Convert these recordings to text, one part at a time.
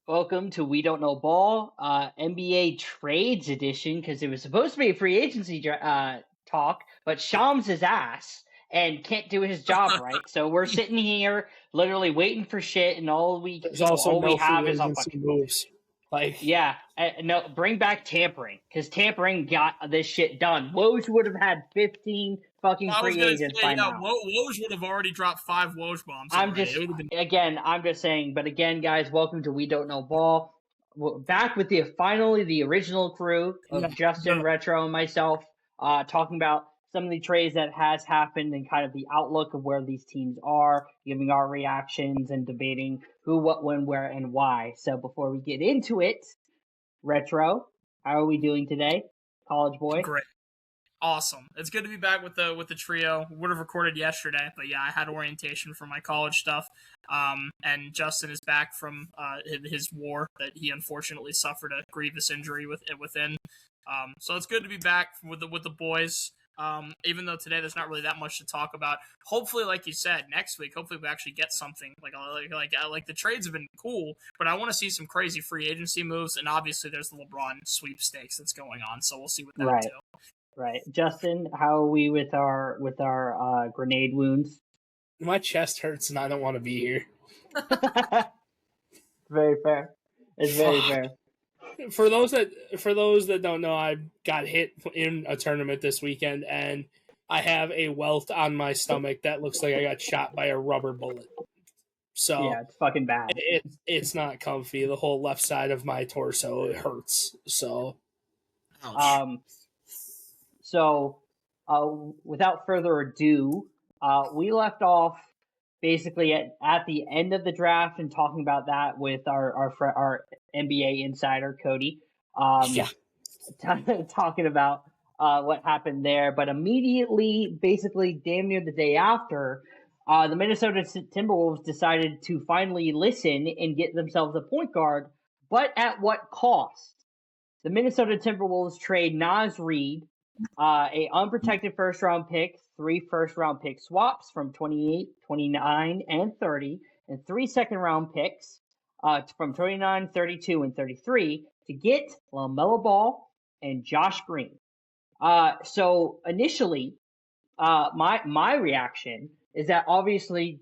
Welcome to We Don't Know Ball, NBA Trades edition, because it was supposed to be a free agency talk, but Shams his ass and can't do his job right. So we're sitting here literally waiting for shit, and There's also all we no free have is a agency fucking moves. yeah. No, bring back tampering, because tampering got this shit done. Woj would have had 15 fucking free agents by now. Woj would have already dropped 5 Woj bombs. I'm just saying, but again, guys, welcome to We Don't Know Ball. We're back with finally the original crew of Justin, Retro, and myself, talking about some of the trades that has happened and kind of the outlook of where these teams are, giving our reactions and debating who, what, when, where, and why. So before we get into it, Retro, how are we doing today, college boy? Great. Awesome. It's good to be back with the trio. Would have recorded yesterday, but yeah, I had orientation for my college stuff. And Justin is back from his war that he unfortunately suffered a grievous injury within. So it's good to be back with the boys. Even though today there's not really that much to talk about. Hopefully, like you said, next week, hopefully we actually get something. Like the trades have been cool, but I want to see some crazy free agency moves. And obviously, there's the LeBron sweepstakes that's going on, so we'll see what that too. Right, Justin, how are we with our grenade wounds? My chest hurts and I don't want to be here. Very fair. It's very fair. For those that don't know, I got hit in a tournament this weekend, and I have a welt on my stomach that looks like I got shot by a rubber bullet. So yeah, it's fucking bad. It's not comfy. The whole left side of my torso hurts. So, ouch. So, without further ado, we left off basically at the end of the draft and talking about that with our NBA insider Cody. Talking about what happened there, but immediately, basically, damn near the day after, the Minnesota Timberwolves decided to finally listen and get themselves a point guard, but at what cost? The Minnesota Timberwolves trade Naz Reid, a unprotected first-round pick, 3 first-round pick swaps from 28, 29, and 30, and 3 second-round picks from 29, 32, and 33 to get LaMelo Ball and Josh Green. So initially, my reaction is that obviously,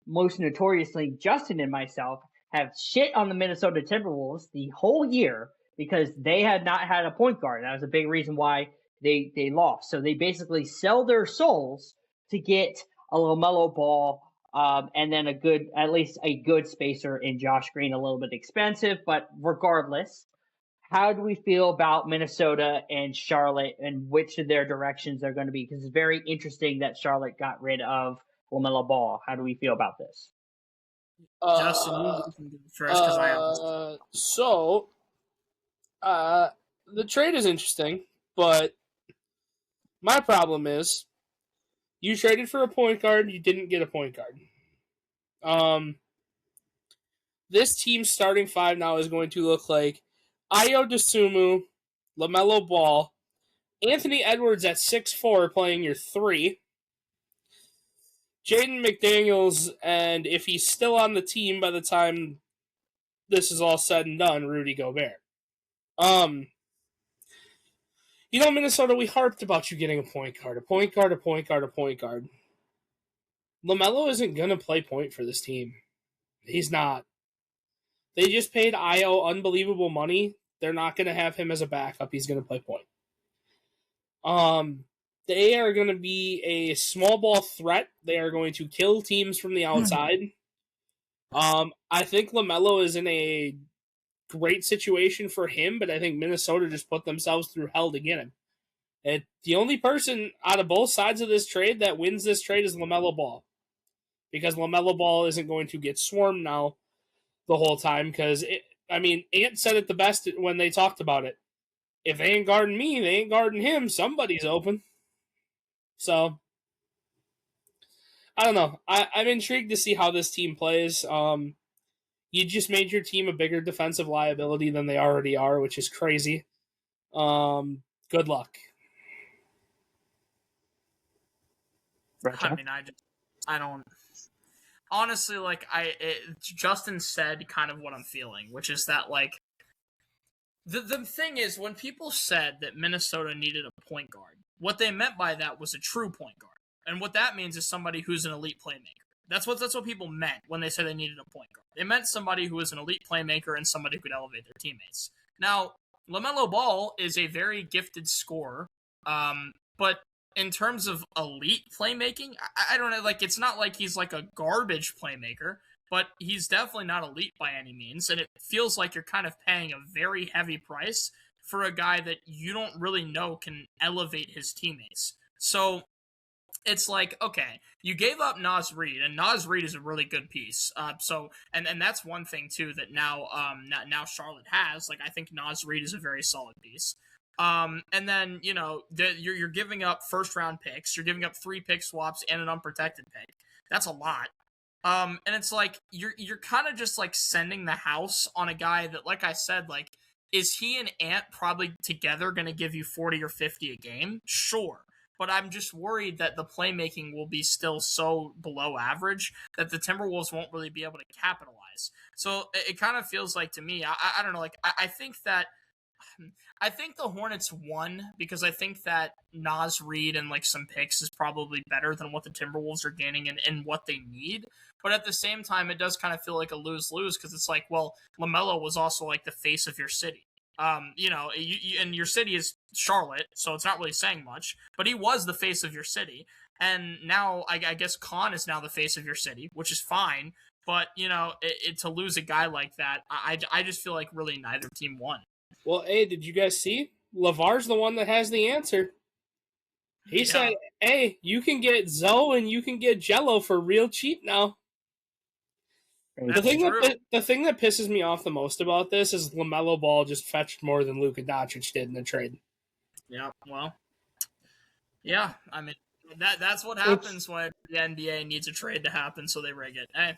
most notoriously, Justin and myself have shit on the Minnesota Timberwolves the whole year because they had not had a point guard. That was a big reason why they lost. So they basically sell their souls to get a LaMelo Ball, and then at least a good spacer in Josh Green, a little bit expensive, but regardless, how do we feel about Minnesota and Charlotte and which of their directions they're going to be? Because it's very interesting that Charlotte got rid of LaMelo Ball. How do we feel about this? Justin, you can go first because I have. The trade is interesting, but my problem is you traded for a point guard, you didn't get a point guard. This team's starting 5 now is going to look like Ayo Dosunmu, LaMelo Ball, Anthony Edwards at 6'4", playing your 3, Jaden McDaniels, and if he's still on the team by the time this is all said and done, Rudy Gobert. Minnesota, we harped about you getting a point guard. LaMelo isn't going to play point for this team. He's not. They just paid Ayo unbelievable money. They're not going to have him as a backup. He's going to play point. They are going to be a small ball threat. They are going to kill teams from the outside. I think LaMelo is in a great situation for him, but I think Minnesota just put themselves through hell to get him. And the only person out of both sides of this trade that wins this trade is LaMelo Ball. Because LaMelo Ball isn't going to get swarmed now the whole time. Because, Ant said it the best when they talked about it. If they ain't guarding me, they ain't guarding him. Somebody's open. So, I don't know. I'm intrigued to see how this team plays. You just made your team a bigger defensive liability than they already are, which is crazy. Good luck. I honestly, like Justin said kind of what I'm feeling, which is that like the thing is when people said that Minnesota needed a point guard, what they meant by that was a true point guard, and what that means is somebody who's an elite playmaker. That's what people meant when they said they needed a point guard. They meant somebody who was an elite playmaker and somebody who could elevate their teammates. Now, LaMelo Ball is a very gifted scorer, but in terms of elite playmaking, I don't know. Like, it's not like he's like a garbage playmaker, but he's definitely not elite by any means. And it feels like you're kind of paying a very heavy price for a guy that you don't really know can elevate his teammates. So it's like, okay, you gave up Naz Reid, and Naz Reid is a really good piece. And that's one thing too that now Charlotte has. Like, I think Naz Reid is a very solid piece. And then you're giving up first round picks. You're giving up 3 pick swaps and an unprotected pick. That's a lot. And it's like you're kind of just like sending the house on a guy that, like I said, like, is he and Ant probably together going to give you 40 or 50 a game? Sure. But I'm just worried that the playmaking will be still so below average that the Timberwolves won't really be able to capitalize. So it kind of feels like to me, I don't know, like I think the Hornets won because I think that Naz Reid and like some picks is probably better than what the Timberwolves are gaining and what they need. But at the same time, it does kind of feel like a lose-lose because it's like, well, LaMelo was also like the face of your city. And your city is Charlotte, so it's not really saying much, but he was the face of your city. And now I guess Khan is now the face of your city, which is fine. But, to lose a guy like that, I just feel like really neither team won. Well, hey, did you guys see? LeVar's the one that has the answer. He said, hey, you can get Zoe and you can get Jello for real cheap now. The thing that pisses me off the most about this is LaMelo Ball just fetched more than Luka Doncic did in the trade. Yeah, well, yeah, I mean, that's what happens when the NBA needs a trade to happen, so they rig it. Hey,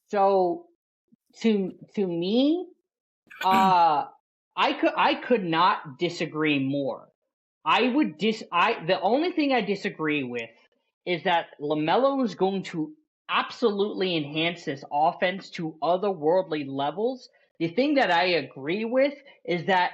So, to me, I could not disagree more. The only thing I disagree with is that LaMelo is going to absolutely enhance this offense to otherworldly levels. The thing that I agree with is that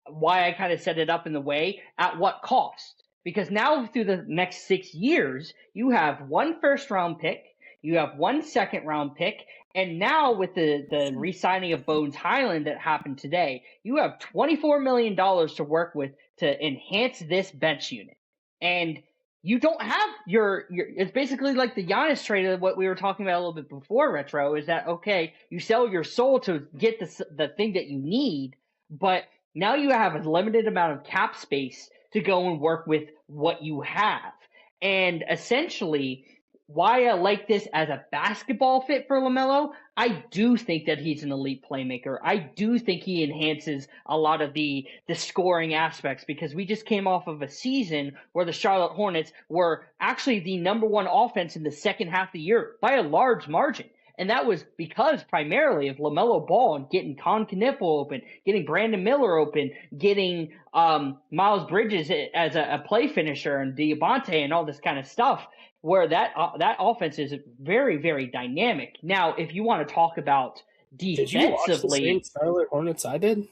why I kind of set it up in the way, at what cost? Because now through the next 6 years, you have 1 first round pick, you have 1 second round pick, and now with the re-signing of Bones Highland that happened today, you have $24 million to work with to enhance this bench unit. And you don't have it's basically like the Giannis trade of what we were talking about a little bit before, Retro, is that, okay, you sell your soul to get the thing that you need, but now you have a limited amount of cap space to go and work with what you have. And essentially, why I like this as a basketball fit for LaMelo, I do think that he's an elite playmaker. I do think he enhances a lot of the scoring aspects because we just came off of a season where the Charlotte Hornets were actually the number 1 offense in the second half of the year by a large margin. And that was because primarily of LaMelo Ball and getting Con Kniffel open, getting Brandon Miller open, getting Miles Bridges as a play finisher and Diabate and all this kind of stuff, where that offense is very, very dynamic. Now, if you want to talk about defensively, did you watch the same Charlotte Hornets I did?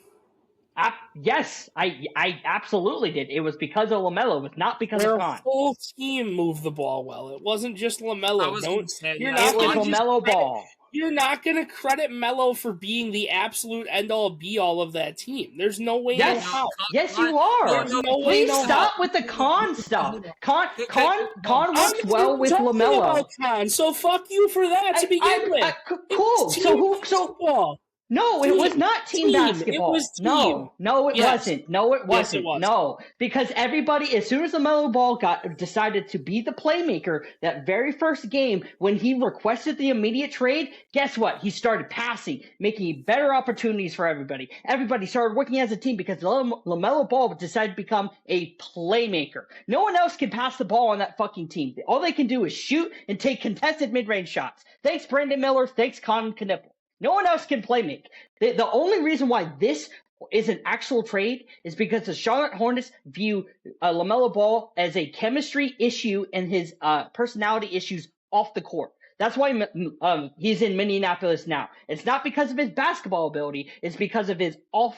Yes, I absolutely did. It was because of LaMelo. It was not because of Khan. The whole team moved the ball well. It wasn't just LaMelo. It was LaMelo Ball. You're not going to credit Melo for being the absolute end-all, be-all of that team. There's no way. Yes, yes, you are. Please stop with the Khan stuff. Khan works well with LaMelo. So fuck you for that to begin with. Cool. So no, it was not team basketball. It was team. No, it wasn't. No, it wasn't. Yes, it was. No, because everybody, as soon as LaMelo Ball decided to be the playmaker, that very first game when he requested the immediate trade, guess what? He started passing, making better opportunities for everybody. Everybody started working as a team because LaMelo Ball decided to become a playmaker. No one else can pass the ball on that fucking team. All they can do is shoot and take contested mid-range shots. Thanks, Brandon Miller. Thanks, Con Kniffel. No one else can play make. The only reason why this is an actual trade is because the Charlotte Hornets view LaMelo Ball as a chemistry issue and his personality issues off the court. That's why he's in Minneapolis now. It's not because of his basketball ability. It's because of his off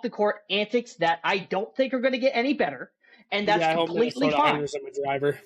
the court antics that I don't think are going to get any better, and that's I hope completely Minnesota fine. hires him a driver.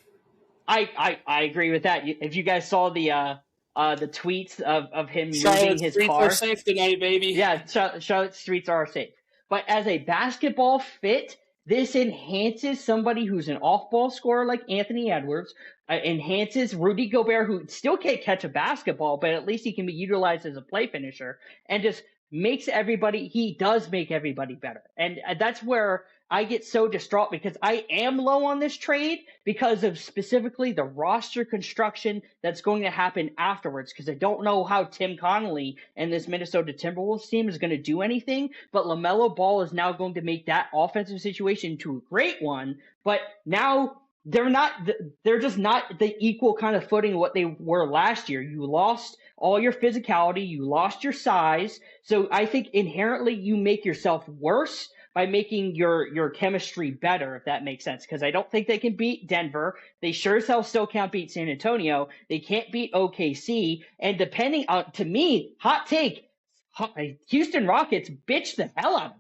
I agree with that. If you guys saw the tweets of him Charlotte moving his streets car, are safe tonight, baby. yeah, Charlotte streets are safe. But as a basketball fit, this enhances somebody who's an off-ball scorer like Anthony Edwards, enhances Rudy Gobert, who still can't catch a basketball, but at least he can be utilized as a play finisher, and just he does make everybody better. And that's where I get so distraught, because I am low on this trade because of specifically the roster construction that's going to happen afterwards, because I don't know how Tim Connolly and this Minnesota Timberwolves team is going to do anything, but LaMelo Ball is now going to make that offensive situation into a great one, but now they're just not the equal kind of footing what they were last year. You lost all your physicality, you lost your size, so I think inherently you make yourself worse by making your chemistry better, if that makes sense. Because I don't think they can beat Denver. They sure as hell still can't beat San Antonio. They can't beat OKC. And depending on, to me, hot take, Houston Rockets bitch the hell out of them.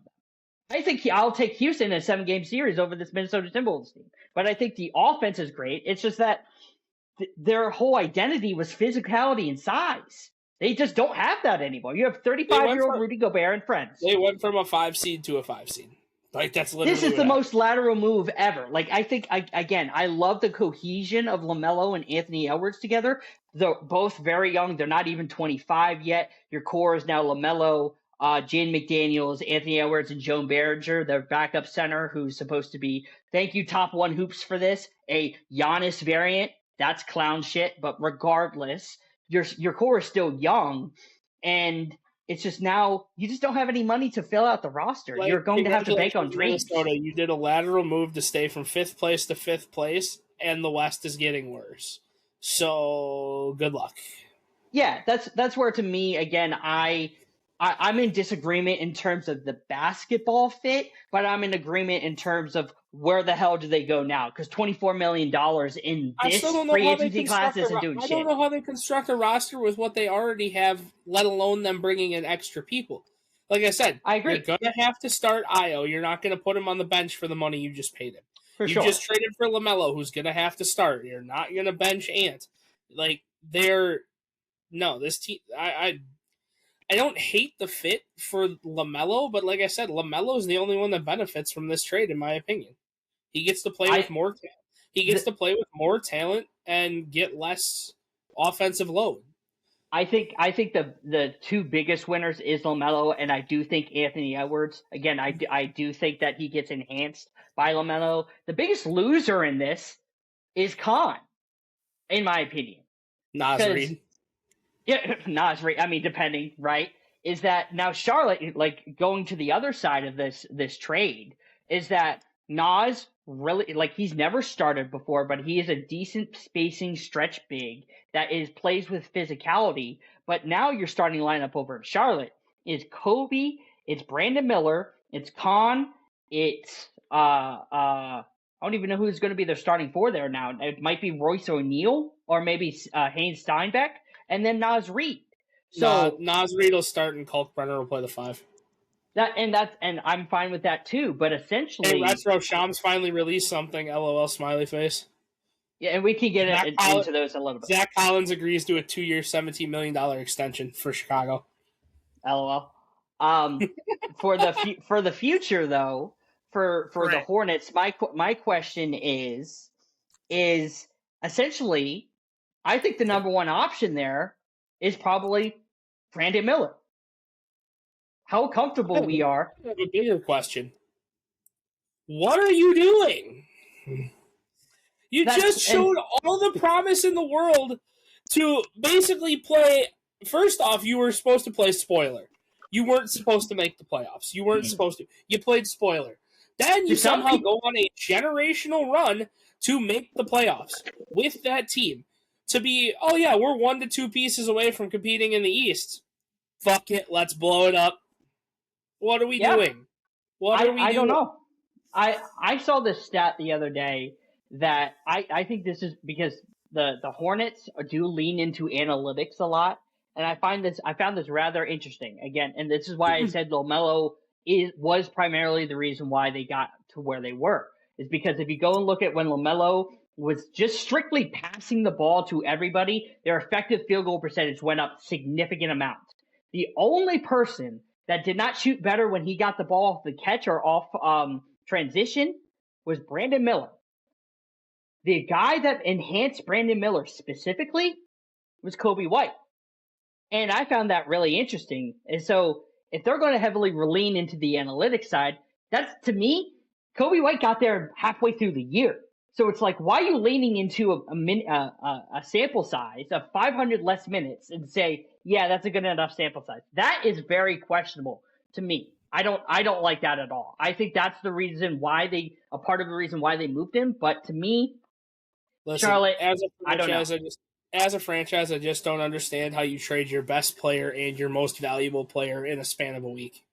I think I'll take Houston in a 7-game series over this Minnesota Timberwolves team. But I think the offense is great. It's just that their whole identity was physicality and size. They just don't have that anymore. You have 35-year-old Rudy Gobert and friends. They went from a 5 seed to a 5 seed. Like, that's literally this is the most lateral move ever. Like, I think, I love the cohesion of LaMelo and Anthony Edwards together. They're both very young. They're not even 25 yet. Your core is now LaMelo, Jaden McDaniels, Anthony Edwards, and Joan Berringer, their backup center, who's supposed to be, thank you, Top One Hoops, for this, a Giannis variant. That's clown shit. But regardless, your core is still young, and it's just now you just don't have any money to fill out the roster. Like, you're going to have to bank on dreams. Minnesota, you did a lateral move to stay from 5th place to 5th place, and the West is getting worse. So good luck. Yeah, that's where, to me, again, I'm in disagreement in terms of the basketball fit, but I'm in agreement in terms of where the hell do they go now? Because $24 million in this free agency class isn't doing shit. I don't know how they construct a roster with what they already have, let alone them bringing in extra people. Like I said, I agree. You're going to have to start Io. You're not going to put him on the bench for the money you just paid him. You just traded for LaMelo, who's going to have to start. You're not going to bench Ant. Like, this team, I don't hate the fit for LaMelo, but like I said, LaMelo is the only one that benefits from this trade, in my opinion. He gets to play with more. He gets to play with more talent and get less offensive load. I think the two biggest winners is LaMelo, and I do think Anthony Edwards. Again, I do think that he gets enhanced by LaMelo. The biggest loser in this is Khan, in my opinion. Naz Reid. Yeah, Naz Reid. I mean, depending, right? Is that now Charlotte, like, going to the other side of this trade, is that Naz really, like, he's never started before, but he is a decent spacing stretch big that plays with physicality. But now your starting lineup over at Charlotte is Kobe, it's Brandon Miller, it's Khan, it's I don't even know who's going to be their starting four there now. It might be Royce O'Neal or maybe Haynes Steinbeck, and then Naz Reid. So Naz Reid will start and Kalkbrenner will play the 5. And I'm fine with that too. But essentially, hey, Retro Shams finally released something. LOL smiley face. Yeah, and we can get into those a little bit. Zach Collins agrees to a 2-year, $17 million extension for Chicago. LOL. For the future though, for the Hornets, my question is essentially, I think the number one option there is probably Brandon Miller. How comfortable we are. I have a bigger question. What are you doing? You just showed all the promise in the world to basically play. First off, you were supposed to play spoiler. You weren't supposed to make the playoffs. You weren't supposed to. You played spoiler. Then you somehow go on a generational run to make the playoffs with that team. To be, oh yeah, we're 1 to 2 pieces away from competing in the East. Fuck it, let's blow it up. What are we doing? I don't know. I saw this stat the other day that I think this is because the Hornets do lean into analytics a lot, and I found this rather interesting. Again, and this is why I said LaMelo was primarily the reason why they got to where they were. Is because if you go and look at when LaMelo was just strictly passing the ball to everybody, their effective field goal percentage went up significant amounts. The only person that did not shoot better when he got the ball off the catch or off transition was Brandon Miller. The guy that enhanced Brandon Miller specifically was Kobe White. And I found that really interesting. And so if they're going to heavily lean into the analytics side, that's, to me, Kobe White got there halfway through the year. So it's like, why are you leaning into a sample size of 500 less minutes and say, yeah, that's a good enough sample size? That is very questionable to me. I don't like that at all. I think that's the reason why a part of the reason why they moved him. But to me, listen, Charlotte, I don't know. As a franchise, I just don't understand how you trade your best player and your most valuable player in a span of a week.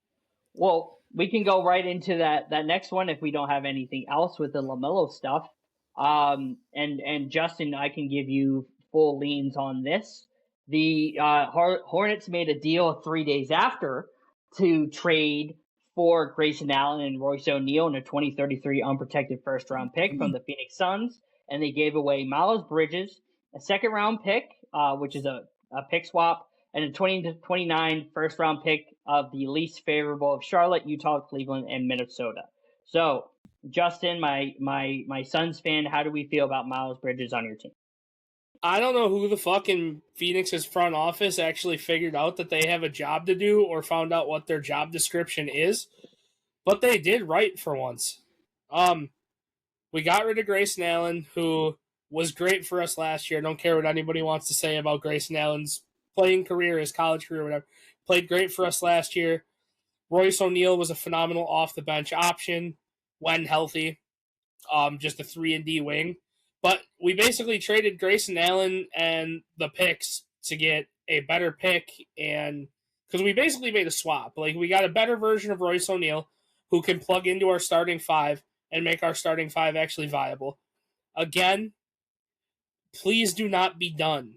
Well, we can go right into that next one if we don't have anything else with the LaMelo stuff. And Justin, I can give you full leans on this. The Hornets made a deal 3 days after to trade for Grayson Allen and Royce O'Neal in a 2033 unprotected first-round pick from the Phoenix Suns, and they gave away Miles Bridges, a second-round pick, which is a pick swap, and a 2029 first-round pick of the least favorable of Charlotte, Utah, Cleveland, and Minnesota. So, Justin, my Suns fan, how do we feel about Miles Bridges on your team? I don't know who the fuck in Phoenix's front office actually figured out that they have a job to do or found out what their job description is, but they did right for once. We got rid of Grayson Allen, who was great for us last year. I don't care what anybody wants to say about Grayson Allen's playing career, his college career, whatever. Played great for us last year. Royce O'Neal was a phenomenal off-the-bench option when healthy. Just a 3-and-D wing. But we basically traded Grayson Allen and the picks to get a better pick, and because we basically made a swap. Like, we got a better version of Royce O'Neal who can plug into our starting five and make our starting five actually viable. Again, please do not be done.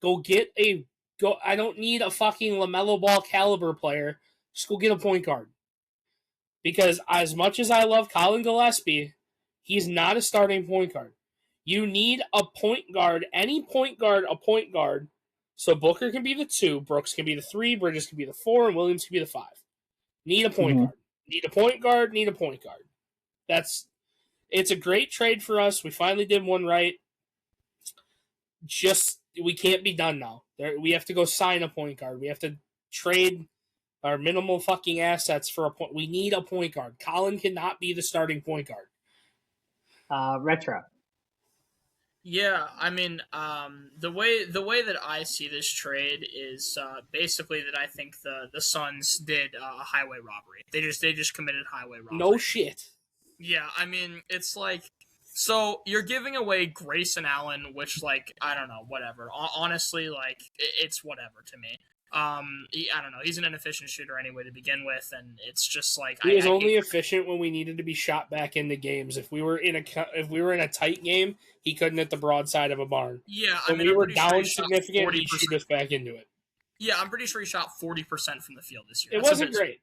I don't need a fucking LaMelo Ball caliber player. Just go get a point guard. Because as much as I love Colin Gillespie, he's not a starting point guard. You need a point guard, any point guard, a point guard. So Booker can be the 2, Brooks can be the 3, Bridges can be the 4, and Williams can be the 5. Need a point guard. Need a point guard, need a point guard. It's a great trade for us. We finally did one right. We can't be done now. We have to go sign a point guard. We have to trade our minimal fucking assets for a point. We need a point guard. Colin cannot be the starting point guard. Retro. Yeah, I mean, the way that I see this trade is basically that I think the Suns did a highway robbery. They just committed highway robbery. No shit. Yeah, I mean, it's like, so you're giving away Grayson Allen, which, like, I don't know, whatever. Honestly, like, it's whatever to me. I don't know. He's an inefficient shooter anyway to begin with, and it's just like he was only efficient when we needed to be shot back into games. If we were in a tight game, he couldn't hit the broadside of a barn. Yeah, when we were down significant, he shoot us back into it. Yeah, I'm pretty sure he shot 40% from the field this year. It wasn't great.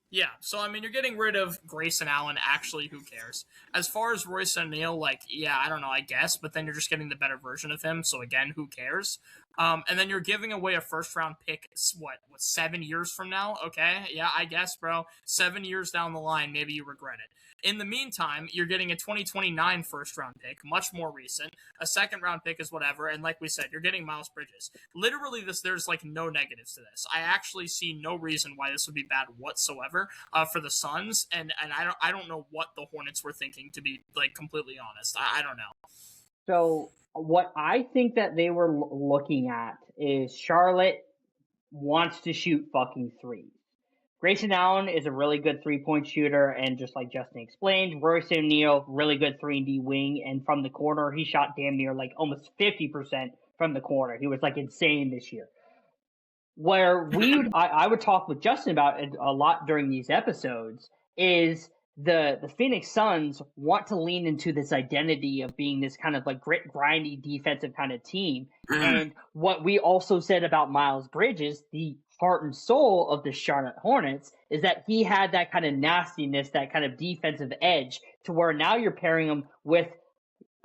Yeah, so I mean, you're getting rid of Grayson Allen. Actually, who cares? As far as Royce O'Neal, like, yeah, I don't know, I guess, but then you're just getting the better version of him. So again, who cares? And then you're giving away a first-round pick, what, 7 years from now? Okay, yeah, I guess, bro. 7 years down the line, maybe you regret it. In the meantime, you're getting a 2029 first-round pick, much more recent. A second-round pick is whatever, and like we said, you're getting Miles Bridges. Literally, there's like no negatives to this. I actually see no reason why this would be bad whatsoever for the Suns, and I don't know what the Hornets were thinking, to be like completely honest. I don't know. So what I think that they were looking at is Charlotte wants to shoot fucking threes. Grayson Allen is a really good three-point shooter, and just like Justin explained, Royce O'Neal, really good 3-and-D wing, and from the corner, he shot damn near like almost 50% from the corner. He was like insane this year. Where I would talk with Justin about it a lot during these episodes is the Phoenix Suns want to lean into this identity of being this kind of like grit, grindy defensive kind of team. And what we also said about Miles Bridges, the heart and soul of the Charlotte Hornets, is that he had that kind of nastiness, that kind of defensive edge, to where now you're pairing him with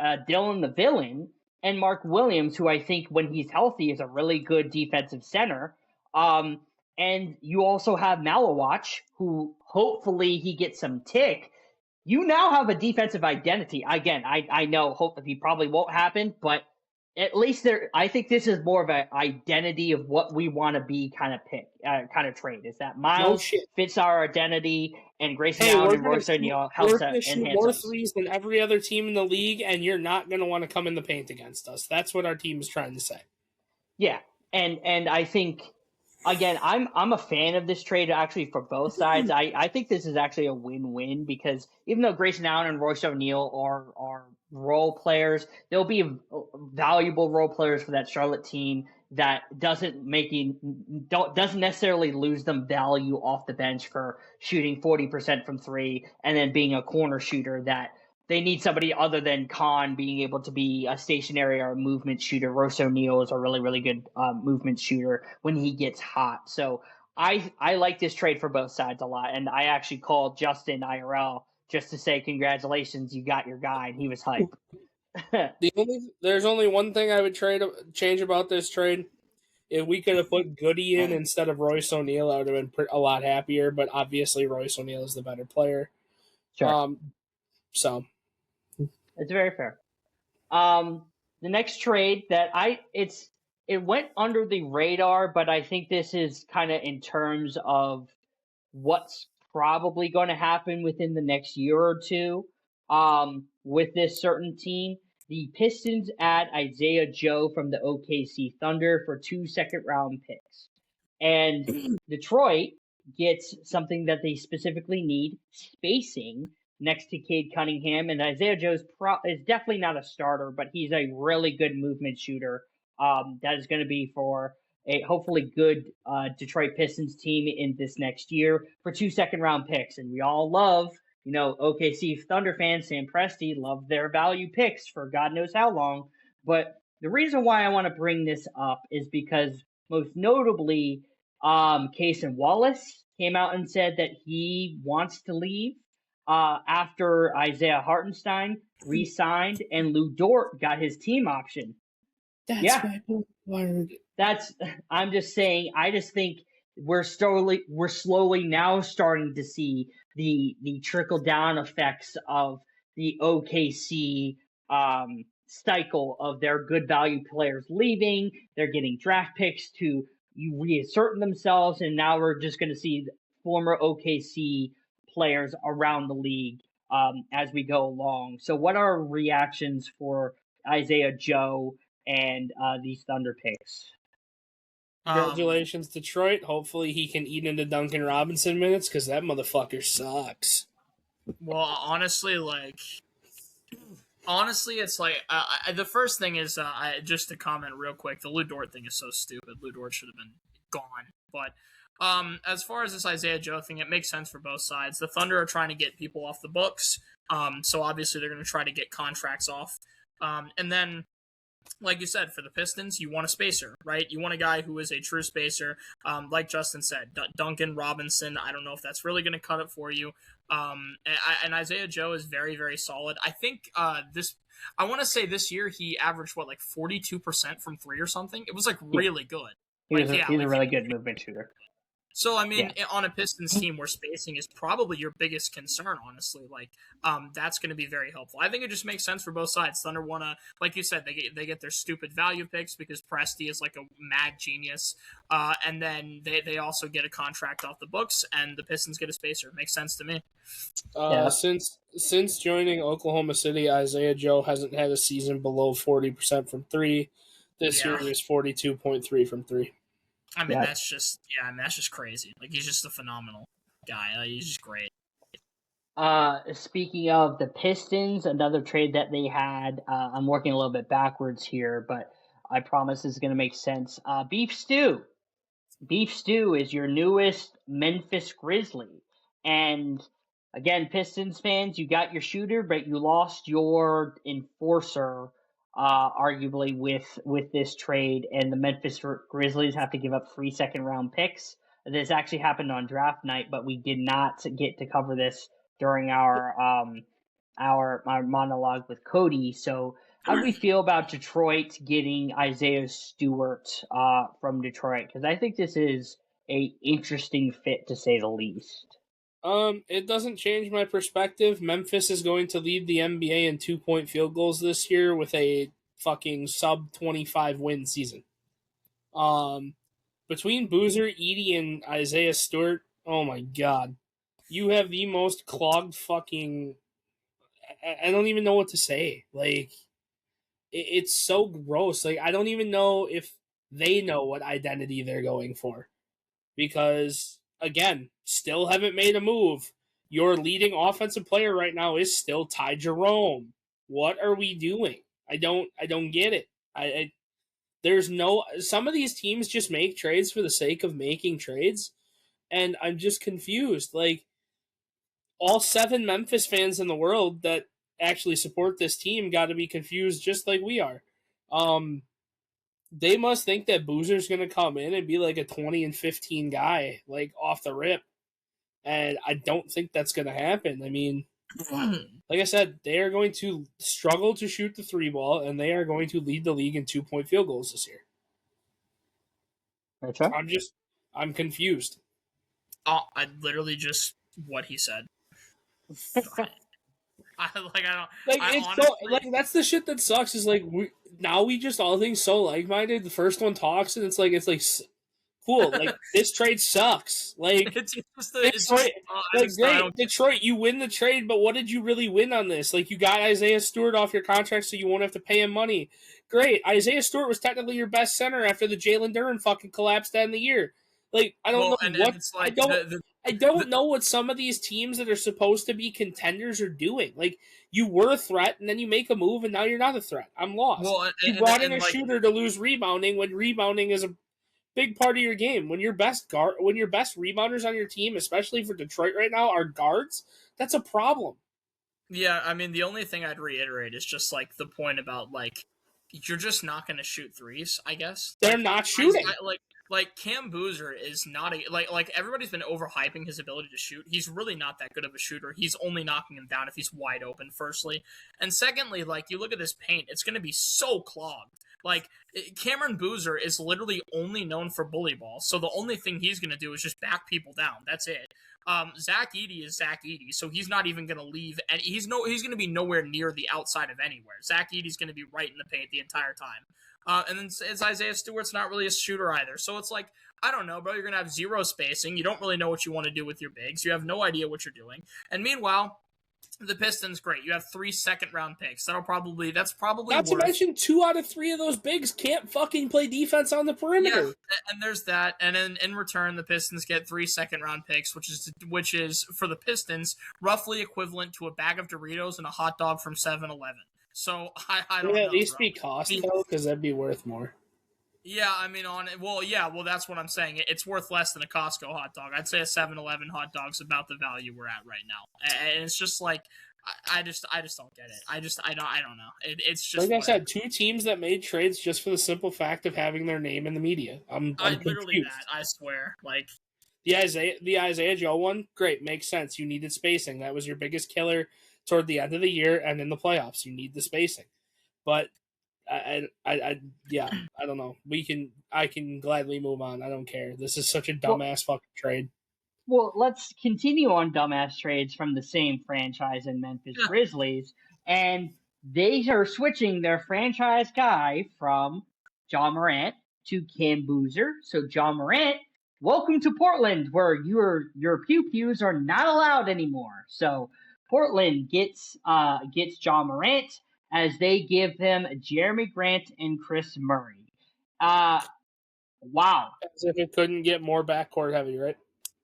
Dylan the Villain and Mark Williams, who I think when he's healthy is a really good defensive center. And you also have Malawach, who hopefully he gets some tick. You now have a defensive identity. Again, I know hopefully probably won't happen, but at least I think this is more of an identity of what we want to be kind of trade. Is that Miles fits our identity and Grayson Allen and Royce O'Neal helps to enhance shoot more us. threes than every other team in the league, and you're not going to want to come in the paint against us. That's what our team is trying to say. Yeah, and I think, again, I'm a fan of this trade actually for both sides. I think this is actually a win-win because even though Grayson Allen and Royce O'Neal are role players, they'll be valuable role players for that Charlotte team that doesn't necessarily lose them value off the bench for shooting 40% from three and then being a corner shooter that they need somebody other than Khan being able to be a stationary or a movement shooter. Royce O'Neal is a really, really good movement shooter when he gets hot. So I like this trade for both sides a lot. And I actually called Justin IRL just to say, congratulations, you got your guy. And he was hype. There's only one thing I would change about this trade. If we could have put Goody in instead of Royce O'Neal, I would have been a lot happier. But obviously, Royce O'Neal is the better player. Sure. So it's very fair. The next trade that it went under the radar, but I think this is kind of in terms of what's probably going to happen within the next year or two. With this certain team, the Pistons add Isaiah Joe from the OKC Thunder for 2 second-round picks, and Detroit gets something that they specifically need: spacing next to Cade Cunningham. And Isaiah Joe is definitely not a starter, but he's a really good movement shooter. That is going to be for a hopefully good Detroit Pistons team in this next year for 2 second-round picks. And we all love, OKC Thunder fans, Sam Presti, love their value picks for God knows how long. But the reason why I want to bring this up is because most notably, Cason Wallace came out and said that he wants to leave after Isaiah Hartenstein re-signed and Lou Dort got his team option. My word. I'm just saying, I just think we're slowly now starting to see the trickle down effects of the OKC cycle of their good value players leaving. They're getting draft picks to reassert themselves, and now we're just going to see former OKC players around the league as we go along. So what are reactions for Isaiah Joe and these Thunder picks? Congratulations, Detroit. Hopefully he can eat into Duncan Robinson minutes because that motherfucker sucks. Well, honestly, it's like the first thing is just to comment real quick. The Lou Dort thing is so stupid. Lou Dort should have been gone. But as far as this Isaiah Joe thing, it makes sense for both sides. The Thunder are trying to get people off the books, so obviously they're going to try to get contracts off. And then, like you said, for the Pistons, you want a spacer, right? You want a guy who is a true spacer. Like Justin said, Duncan Robinson, I don't know if that's really going to cut it for you. And Isaiah Joe is very, very solid. I think I want to say this year he averaged, 42% from three or something? It was, really good. He's a really good movement shooter. So, I mean, on a Pistons team where spacing is probably your biggest concern, honestly, that's going to be very helpful. I think it just makes sense for both sides. Thunder want to, like you said, they get their stupid value picks because Presti is like a mad genius. And then they also get a contract off the books, and the Pistons get a spacer. Makes sense to me. Since joining Oklahoma City, Isaiah Joe hasn't had a season below 40% from three. This year is 42.3 from three. I mean, that's just crazy. He's just a phenomenal guy. He's just great. Speaking of the Pistons, another trade that they had, I'm working a little bit backwards here, but I promise this is going to make sense. Beef Stew. Beef Stew is your newest Memphis Grizzly. And again, Pistons fans, you got your shooter, but you lost your enforcer, arguably with this trade, and the Memphis Grizzlies have to give up 3 second-round picks. This actually happened on draft night, but we did not get to cover this during our monologue with Cody. So, how do we feel about Detroit getting Isaiah Stewart from Detroit? Because I think this is a interesting fit, to say the least. It doesn't change my perspective. Memphis is going to lead the NBA in 2-point field goals this year with a fucking sub 25 win season. Between Boozer, Edie, and Isaiah Stewart, oh my god, you have the most clogged fucking. I don't even know what to say. Like, it's so gross. Like, I don't even know if they know what identity they're going for, because again, still haven't made a move. Your leading offensive player right now is still Ty Jerome. What are we doing? I don't get it. There's no, some of these teams just make trades for the sake of making trades, and I'm just confused. Like, all 7 Memphis fans in the world that actually support this team got to be confused just like we are. They must think that Boozer's going to come in and be like a 20-15 guy, like off the rip. And I don't think that's going to happen. I mean, like I said, they are going to struggle to shoot the 3 ball, and they are going to lead the league in 2-point field goals this year. Okay. I'm confused. I literally just what he said. Honestly, that's the shit that sucks. Is like we just all think so like-minded. The first one talks, and it's like cool. Like, this trade sucks. Like, Detroit, you win the trade, but what did you really win on this? Like, you got Isaiah Stewart off your contract, so you won't have to pay him money. Great. Isaiah Stewart was technically your best center after the Jalen Duren fucking collapsed at the end of the year. Like, I don't know what. Like, I don't know what some of these teams that are supposed to be contenders are doing. Like, you were a threat, and then you make a move, and now you're not a threat. I'm lost. You brought in a shooter to lose rebounding when rebounding is a big part of your game. When your best rebounders on your team, especially for Detroit right now, are guards, that's a problem. Yeah, I mean, the only thing I'd reiterate is just like the point about like you're just not going to shoot threes. I guess they're not shooting. Like Cam Boozer is not a like everybody's been overhyping his ability to shoot. He's really not that good of a shooter. He's only knocking him down if he's wide open, firstly. And secondly, like, you look at this paint, it's going to be so clogged. Like, Cameron Boozer is literally only known for bully ball, so the only thing he's going to do is just back people down. That's it. Zach Edey is Zach Edey, so he's not even going to leave, and he's going to be nowhere near the outside of anywhere. Zach Edey's going to be right in the paint the entire time. And then it's Isaiah Stewart's not really a shooter either. So it's like, I don't know, bro. You're going to have zero spacing. You don't really know what you want to do with your bigs. You have no idea what you're doing. And meanwhile, the Pistons, great. You have 3 second-round picks. That's probably not to mention 2 out of 3 of those bigs can't fucking play defense on the perimeter. Yeah, and there's that. And then in return, the Pistons get 3 second-round picks, which is for the Pistons roughly equivalent to a bag of Doritos and a hot dog from 7-Eleven. So I don't know. At least be Costco, because that'd be worth more. Yeah, I mean, that's what I'm saying. It's worth less than a Costco hot dog. I'd say a 7-Eleven hot dog's about the value we're at right now. And it's just like, I just don't get it. I don't know. It's just like I said, 2 teams that made trades just for the simple fact of having their name in the media. I'm literally confused. I swear. Like, the Isaiah Joe one, great, makes sense. You needed spacing. That was your biggest killer toward the end of the year and in the playoffs. You need the spacing. But I don't know. I can gladly move on. I don't care. This is such a dumbass fucking trade. Well, let's continue on dumbass trades from the same franchise in Memphis Grizzlies, and they are switching their franchise guy from Ja Morant to Cam Boozer. So Ja Morant, welcome to Portland, where your pew-pews are not allowed anymore. So Portland gets Ja Morant as they give him Jeremy Grant and Chris Murray. Wow. As if it couldn't get more backcourt heavy, right?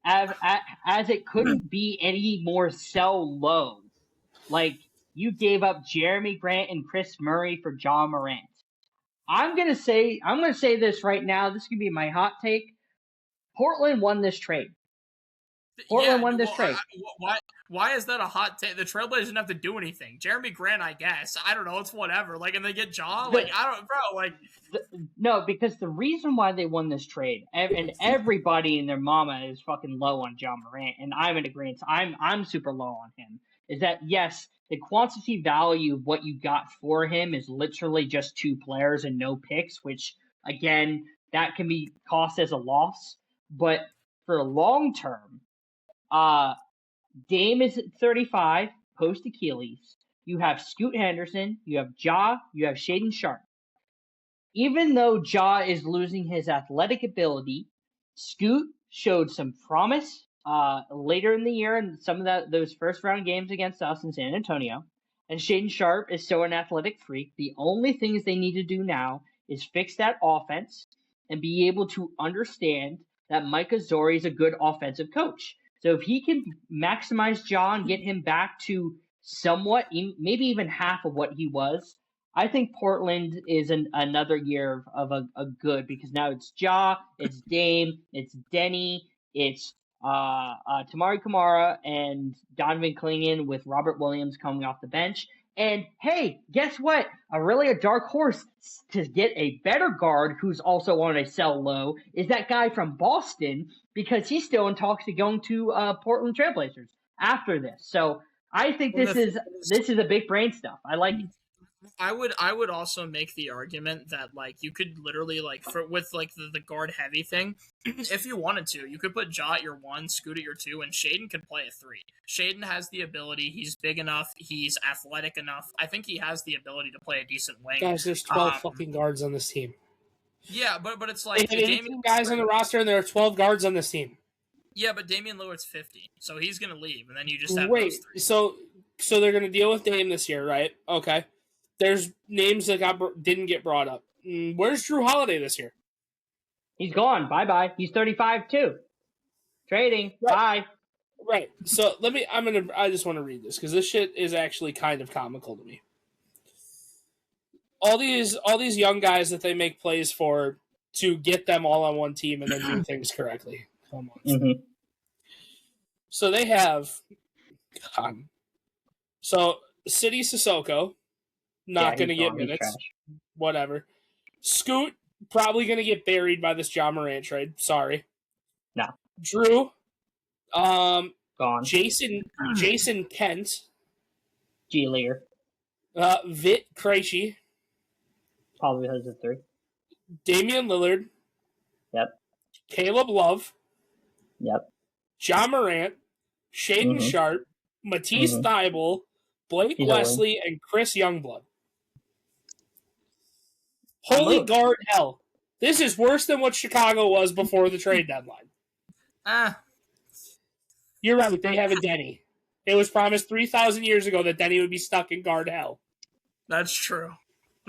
As it couldn't be any more sell low. Like, you gave up Jeremy Grant and Chris Murray for Ja Morant. I'm gonna say this right now. This could be my hot take. Portland won this trade. Portland won this trade. Why is that a hot take? The Trailblazers didn't have to do anything. Jeremy Grant, I guess. I don't know. It's whatever. Like, and they get Ja. Like, I don't, bro. Like, no, because the reason why they won this trade, and everybody and their mama is fucking low on John Morant, and I'm in agreement. I'm super low on him. Is that yes? The quantity value of what you got for him is literally just 2 players and no picks, which again that can be cost as a loss. But for long term, Dame is at 35, post Achilles. You have Scoot Henderson, you have Ja, you have Shaedon Sharpe. Even though Ja is losing his athletic ability, Scoot showed some promise later in the year in some of those first round games against us in San Antonio. And Shaedon Sharpe is still an athletic freak. The only things they need to do now is fix that offense and be able to understand that Mike Azori is a good offensive coach. So if he can maximize Ja and get him back to somewhat, maybe even half of what he was, I think Portland is another year of a good, because now it's Ja, it's Dame, it's Denny, it's Tamari Kamara and Donovan Clingan with Robert Williams coming off the bench. And hey, guess what? A dark horse to get a better guard who's also on a sell low is that guy from Boston, because he's still in talks to going to Portland Trailblazers after this. So I think this is a big brain stuff. I like it. I would also make the argument that like you could literally like with like the guard heavy thing, if you wanted to, you could put Ja at your 1, Scoot at your 2, and Shaedon could play a 3. Shaedon has the ability. He's big enough. He's athletic enough. I think he has the ability to play a decent wing. Guys, there's 12 fucking guards on this team. Yeah, but it's like they have 18 guys on the roster, and there are 12 guards on this team. Yeah, but Damian Lillard's 50, so he's gonna leave, and then you just have those 3. So they're gonna deal with Dame this year, right? Okay. There's names that didn't get brought up. Where's Drew Holiday this year? He's gone. Bye-bye. He's 35 too. Trading. Right. Bye. Right. So I just want to read this because this shit is actually kind of comical to me. All these young guys that they make plays for to get them all on one team and then do things correctly. Come on. Mm-hmm. So they have City Sissoko. Not going to get minutes. Whatever. Scoot, probably going to get buried by this Ja Morant trade. Sorry. No. Drew. Gone. Jason Kent. G. Lear. Vit Krejci. Probably has a 3. Damian Lillard. Yep. Caleb Love. Yep. Ja Morant. Shaedon Sharpe. Matisse Thybulle. Blake Wesley, and Chris Youngblood. Holy guard hell. This is worse than what Chicago was before the trade deadline. You're right, they have a Denny. It was promised 3,000 years ago that Denny would be stuck in guard hell. That's true.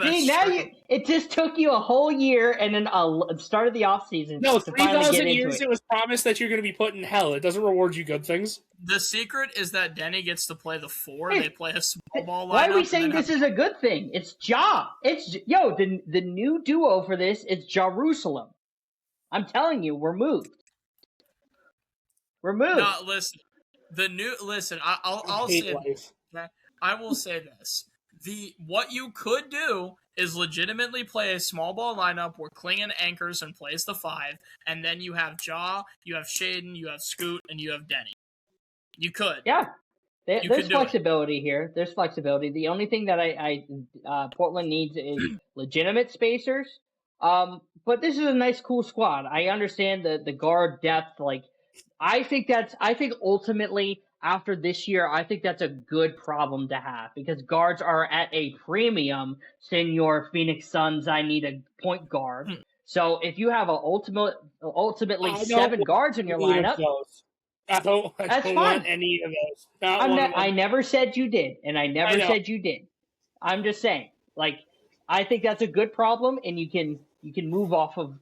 See, now it just took you a whole year and then start of the offseason. No, 3,000 years it was promised that you're going to be put in hell. It doesn't reward you good things. The secret is that Denny gets to play the 4. They play a small ball lineup. Why are we saying this is a good thing? It's Ja. The new duo for this is Jerusalem. I'm telling you, we're moved. We're moved. No, listen. I'll say this. I will say this. What you could do is legitimately play a small ball lineup where Clingan anchors and plays the 5, and then you have Ja, you have Shaedon, you have Scoot, and you have Denny. You could. Yeah. There's flexibility here. There's flexibility. The only thing that Portland needs is legitimate spacers. But this is a nice, cool squad. I understand the guard depth. Like, I think ultimately after this year, I think that's a good problem to have because guards are at a premium. Senor Phoenix Suns, I need a point guard. So if you have ultimately 7 guards in your lineup, I don't want any of those. I never said you did, and I never said you did. I'm just saying, like, I think that's a good problem, and you can move off of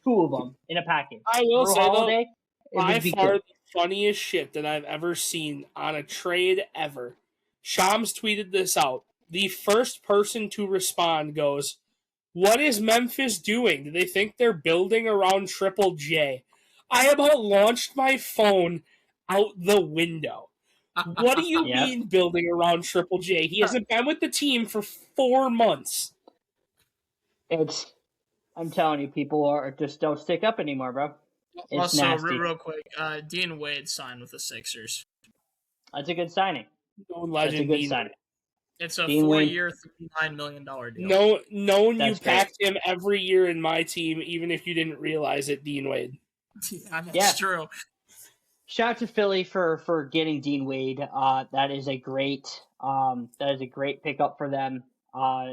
2 of them in a package. I will say Holiday, by far the funniest shit that I've ever seen on a trade ever. Shams tweeted this out. The first person to respond goes, "What is Memphis doing? Do they think they're building around Triple J?" I about launched my phone out the window. What do you Yep. mean building around Triple J? He hasn't been with the team for 4 months. I'm telling you, people are just don't stick up anymore, bro. It's Also, nasty. real quick, Dean Wade signed with the Sixers. That's a good signing. No That's a legend. good Dean signing. It's a Dean Wade. 4-year, $39 million deal. No, known you That's packed him every year in my team, even if you didn't realize it, Dean Wade. Yeah, that's Yeah. true. Shout out to Philly for getting Dean Wade. That is a great pickup for them.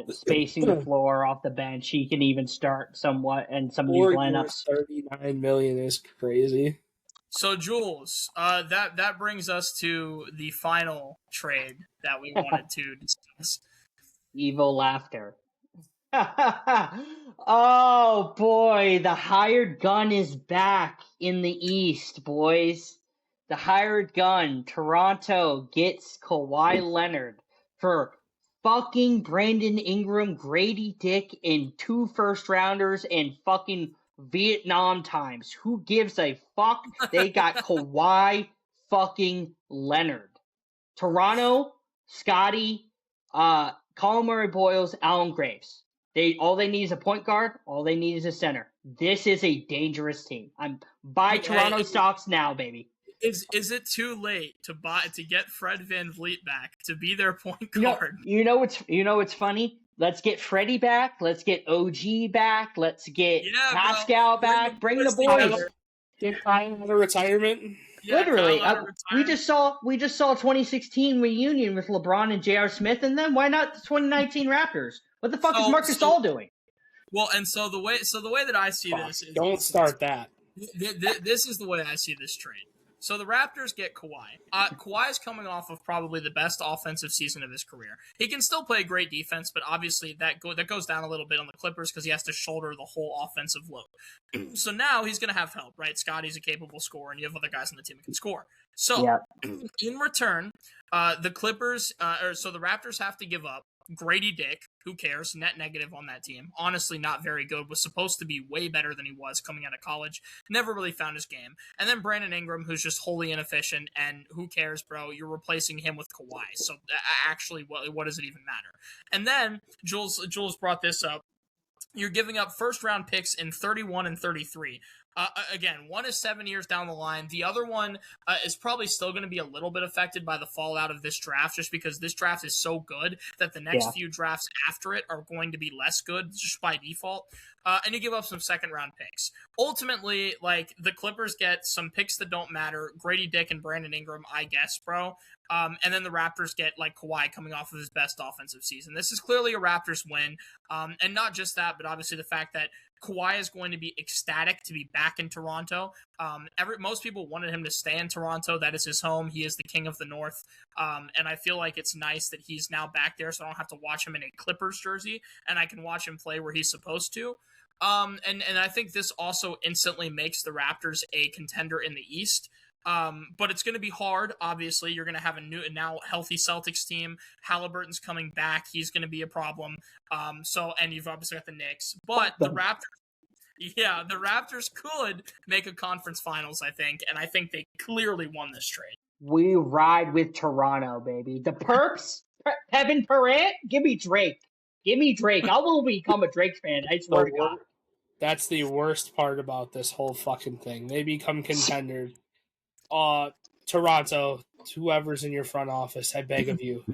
Spacing the floor off the bench, he can even start somewhat in some of these 4 lineups. years, $39 million is crazy. So Jules, that brings us to the final trade that we wanted to discuss. Evil laughter. Oh boy, the hired gun is back in the East, boys. The hired gun, Toronto, gets Kawhi Leonard for fucking Brandon Ingram, Grady Dick, and 2 first-rounders and fucking Vietnam times. Who gives a fuck? They got Kawhi fucking Leonard. Toronto, Scotty, Colin Murray-Boyles, Allen Graves. All they need is a point guard. All they need is a center. This is a dangerous team. I'm buy Toronto stocks now, baby. Is it too late to get Fred VanVleet back to be their point guard? You know what's funny? Let's get Freddie back. Let's get OG back. Let's get Pascal back. Bring the boys. Get Kyle out of retirement. Yeah, literally, we just saw 2016 reunion with LeBron and J.R. Smith, and then why not the 2019 Raptors? What the fuck is Marc Gasol doing? Well, and so the way that I see this is don't start that. This is the way I see this trade. So the Raptors get Kawhi. Kawhi is coming off of probably the best offensive season of his career. He can still play great defense, but obviously that goes down a little bit on the Clippers because he has to shoulder the whole offensive load. So now he's going to have help, right? Scotty's a capable scorer, and you have other guys on the team who can score. So in return, the Raptors have to give up Grady Dick, who cares, net negative on that team. Honestly, not very good. Was supposed to be way better than he was coming out of college. Never really found his game. And then Brandon Ingram, who's just wholly inefficient, and who cares, bro? You're replacing him with Kawhi. So actually, what does it even matter? And then Jules brought this up. You're giving up first-round picks in 31 and 33. Again, one is 7 years down the line. The other one is probably still going to be a little bit affected by the fallout of this draft, just because this draft is so good that the next few drafts after it are going to be less good just by default. And you give up some second-round picks. Ultimately, like, the Clippers get some picks that don't matter, Grady Dick and Brandon Ingram, I guess, bro. And then the Raptors get, like, Kawhi coming off of his best offensive season. This is clearly a Raptors win. And not just that, but obviously the fact that Kawhi is going to be ecstatic to be back in Toronto. Most people wanted him to stay in Toronto. That is his home. He is the king of the North. And I feel like it's nice that he's now back there, so I don't have to watch him in a Clippers jersey, and I can watch him play where he's supposed to. And I think this also instantly makes the Raptors a contender in the East. But it's going to be hard. Obviously, you're going to have a new and now healthy Celtics team. Halliburton's coming back. He's going to be a problem. And you've obviously got the Knicks, but the Raptors could make a conference finals, I think. And I think they clearly won this trade. We ride with Toronto, baby. The Perps, Kevin Durant, give me Drake. I will become a Drake fan. I swear to God. That's the worst part about this whole fucking thing. They become contenders. Toronto, whoever's in your front office, I beg of you.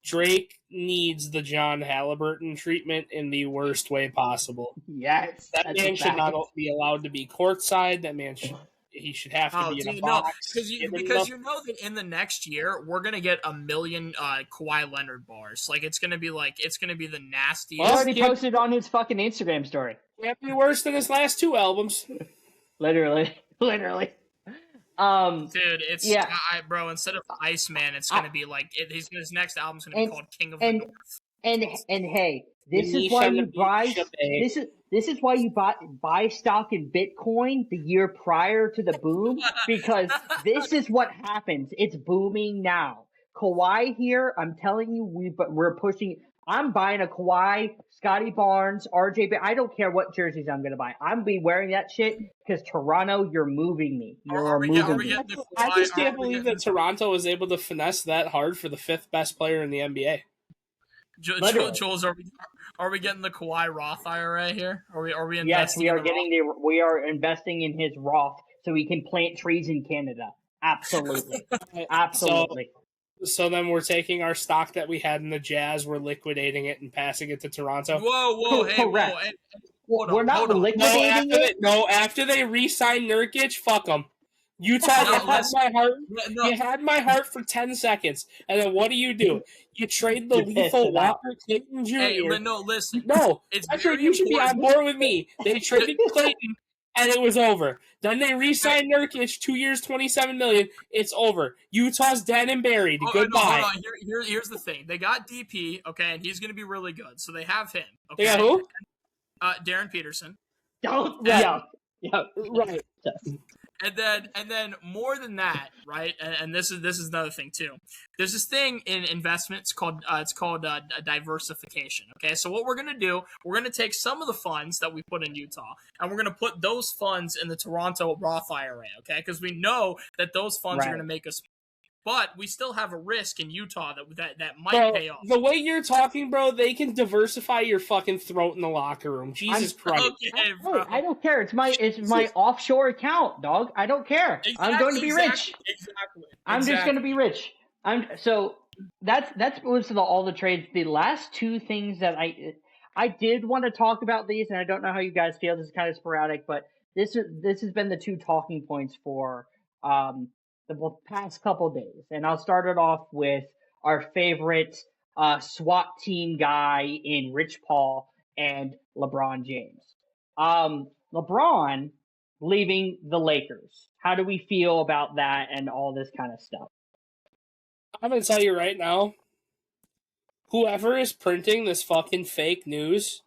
Drake needs the John Halliburton treatment in the worst way possible. Yes. That man should not be allowed to be courtside. That man should have to be in a box. Because you know that in the next year we're gonna get 1 million Kawhi Leonard bars. Like it's gonna be the nastiest. He already posted on his fucking Instagram story. Can't be worse than his last 2 albums. Literally. Dude, it's bro. Instead of Iceman, it's gonna be like his next album's gonna be called King of the North. And hey, this is why you buy. This is why you buy stock in Bitcoin the year prior to the boom, because this is what happens. It's booming now. Kawhi here, I'm telling you, we're pushing. I'm buying a Kawhi, Scotty Barnes, RJ. I don't care what jerseys I'm going to buy. I'm be wearing that shit because Toronto, you're moving me. You're moving me. Getting the I Kawhi? just can't believe that Toronto was able to finesse that hard for the 5th best player in the NBA. Jules, are we getting the Kawhi Roth IRA here? Are we investing? Yes, we are we are investing in his Roth so we can plant trees in Canada. Absolutely, absolutely. So then we're taking our stock that we had in the Jazz, we're liquidating it and passing it to Toronto. Whoa, hey, correct. whoa, hey, We're not liquidating it. After they re-sign Nurkic, fuck them. Utah, you had my heart for 10 seconds, and then what do? You trade the lethal Walker Clayton Jr. Hey, no, listen. No, that's right. You should be on board with me. They traded Clayton, and it was over. Then they re-signed Nurkic, 2 years, $27 million. It's over. Utah's dead and buried. Goodbye. No, hold on. Here's the thing. They got DP, okay, and he's going to be really good. So they have him. Okay? They got who? Darren Peterson. Yeah. Right. And then more than that, right? And this is another thing too. There's this thing in investments called diversification. Okay, so what we're gonna do, we're gonna take some of the funds that we put in Utah, and we're gonna put those funds in the Toronto Roth IRA. Okay, because we know that those funds are gonna make us. But we still have a risk in Utah that might pay off. The way you're talking, bro, they can diversify your fucking throat in the locker room. Jesus Christ. Okay, bro. I don't care. It's my offshore account, dog. I don't care. I'm going to be rich. Exactly. I'm just going to be rich. So that's most of all the trades. The last two things that I did want to talk about these, and I don't know how you guys feel. This is kind of sporadic, but this has been the two talking points for the past couple days. And I'll start it off with our favorite SWAT team guy in Rich Paul and LeBron James. LeBron leaving the Lakers. How do we feel about that and all this kind of stuff? I'm going to tell you right now, whoever is printing this fucking fake news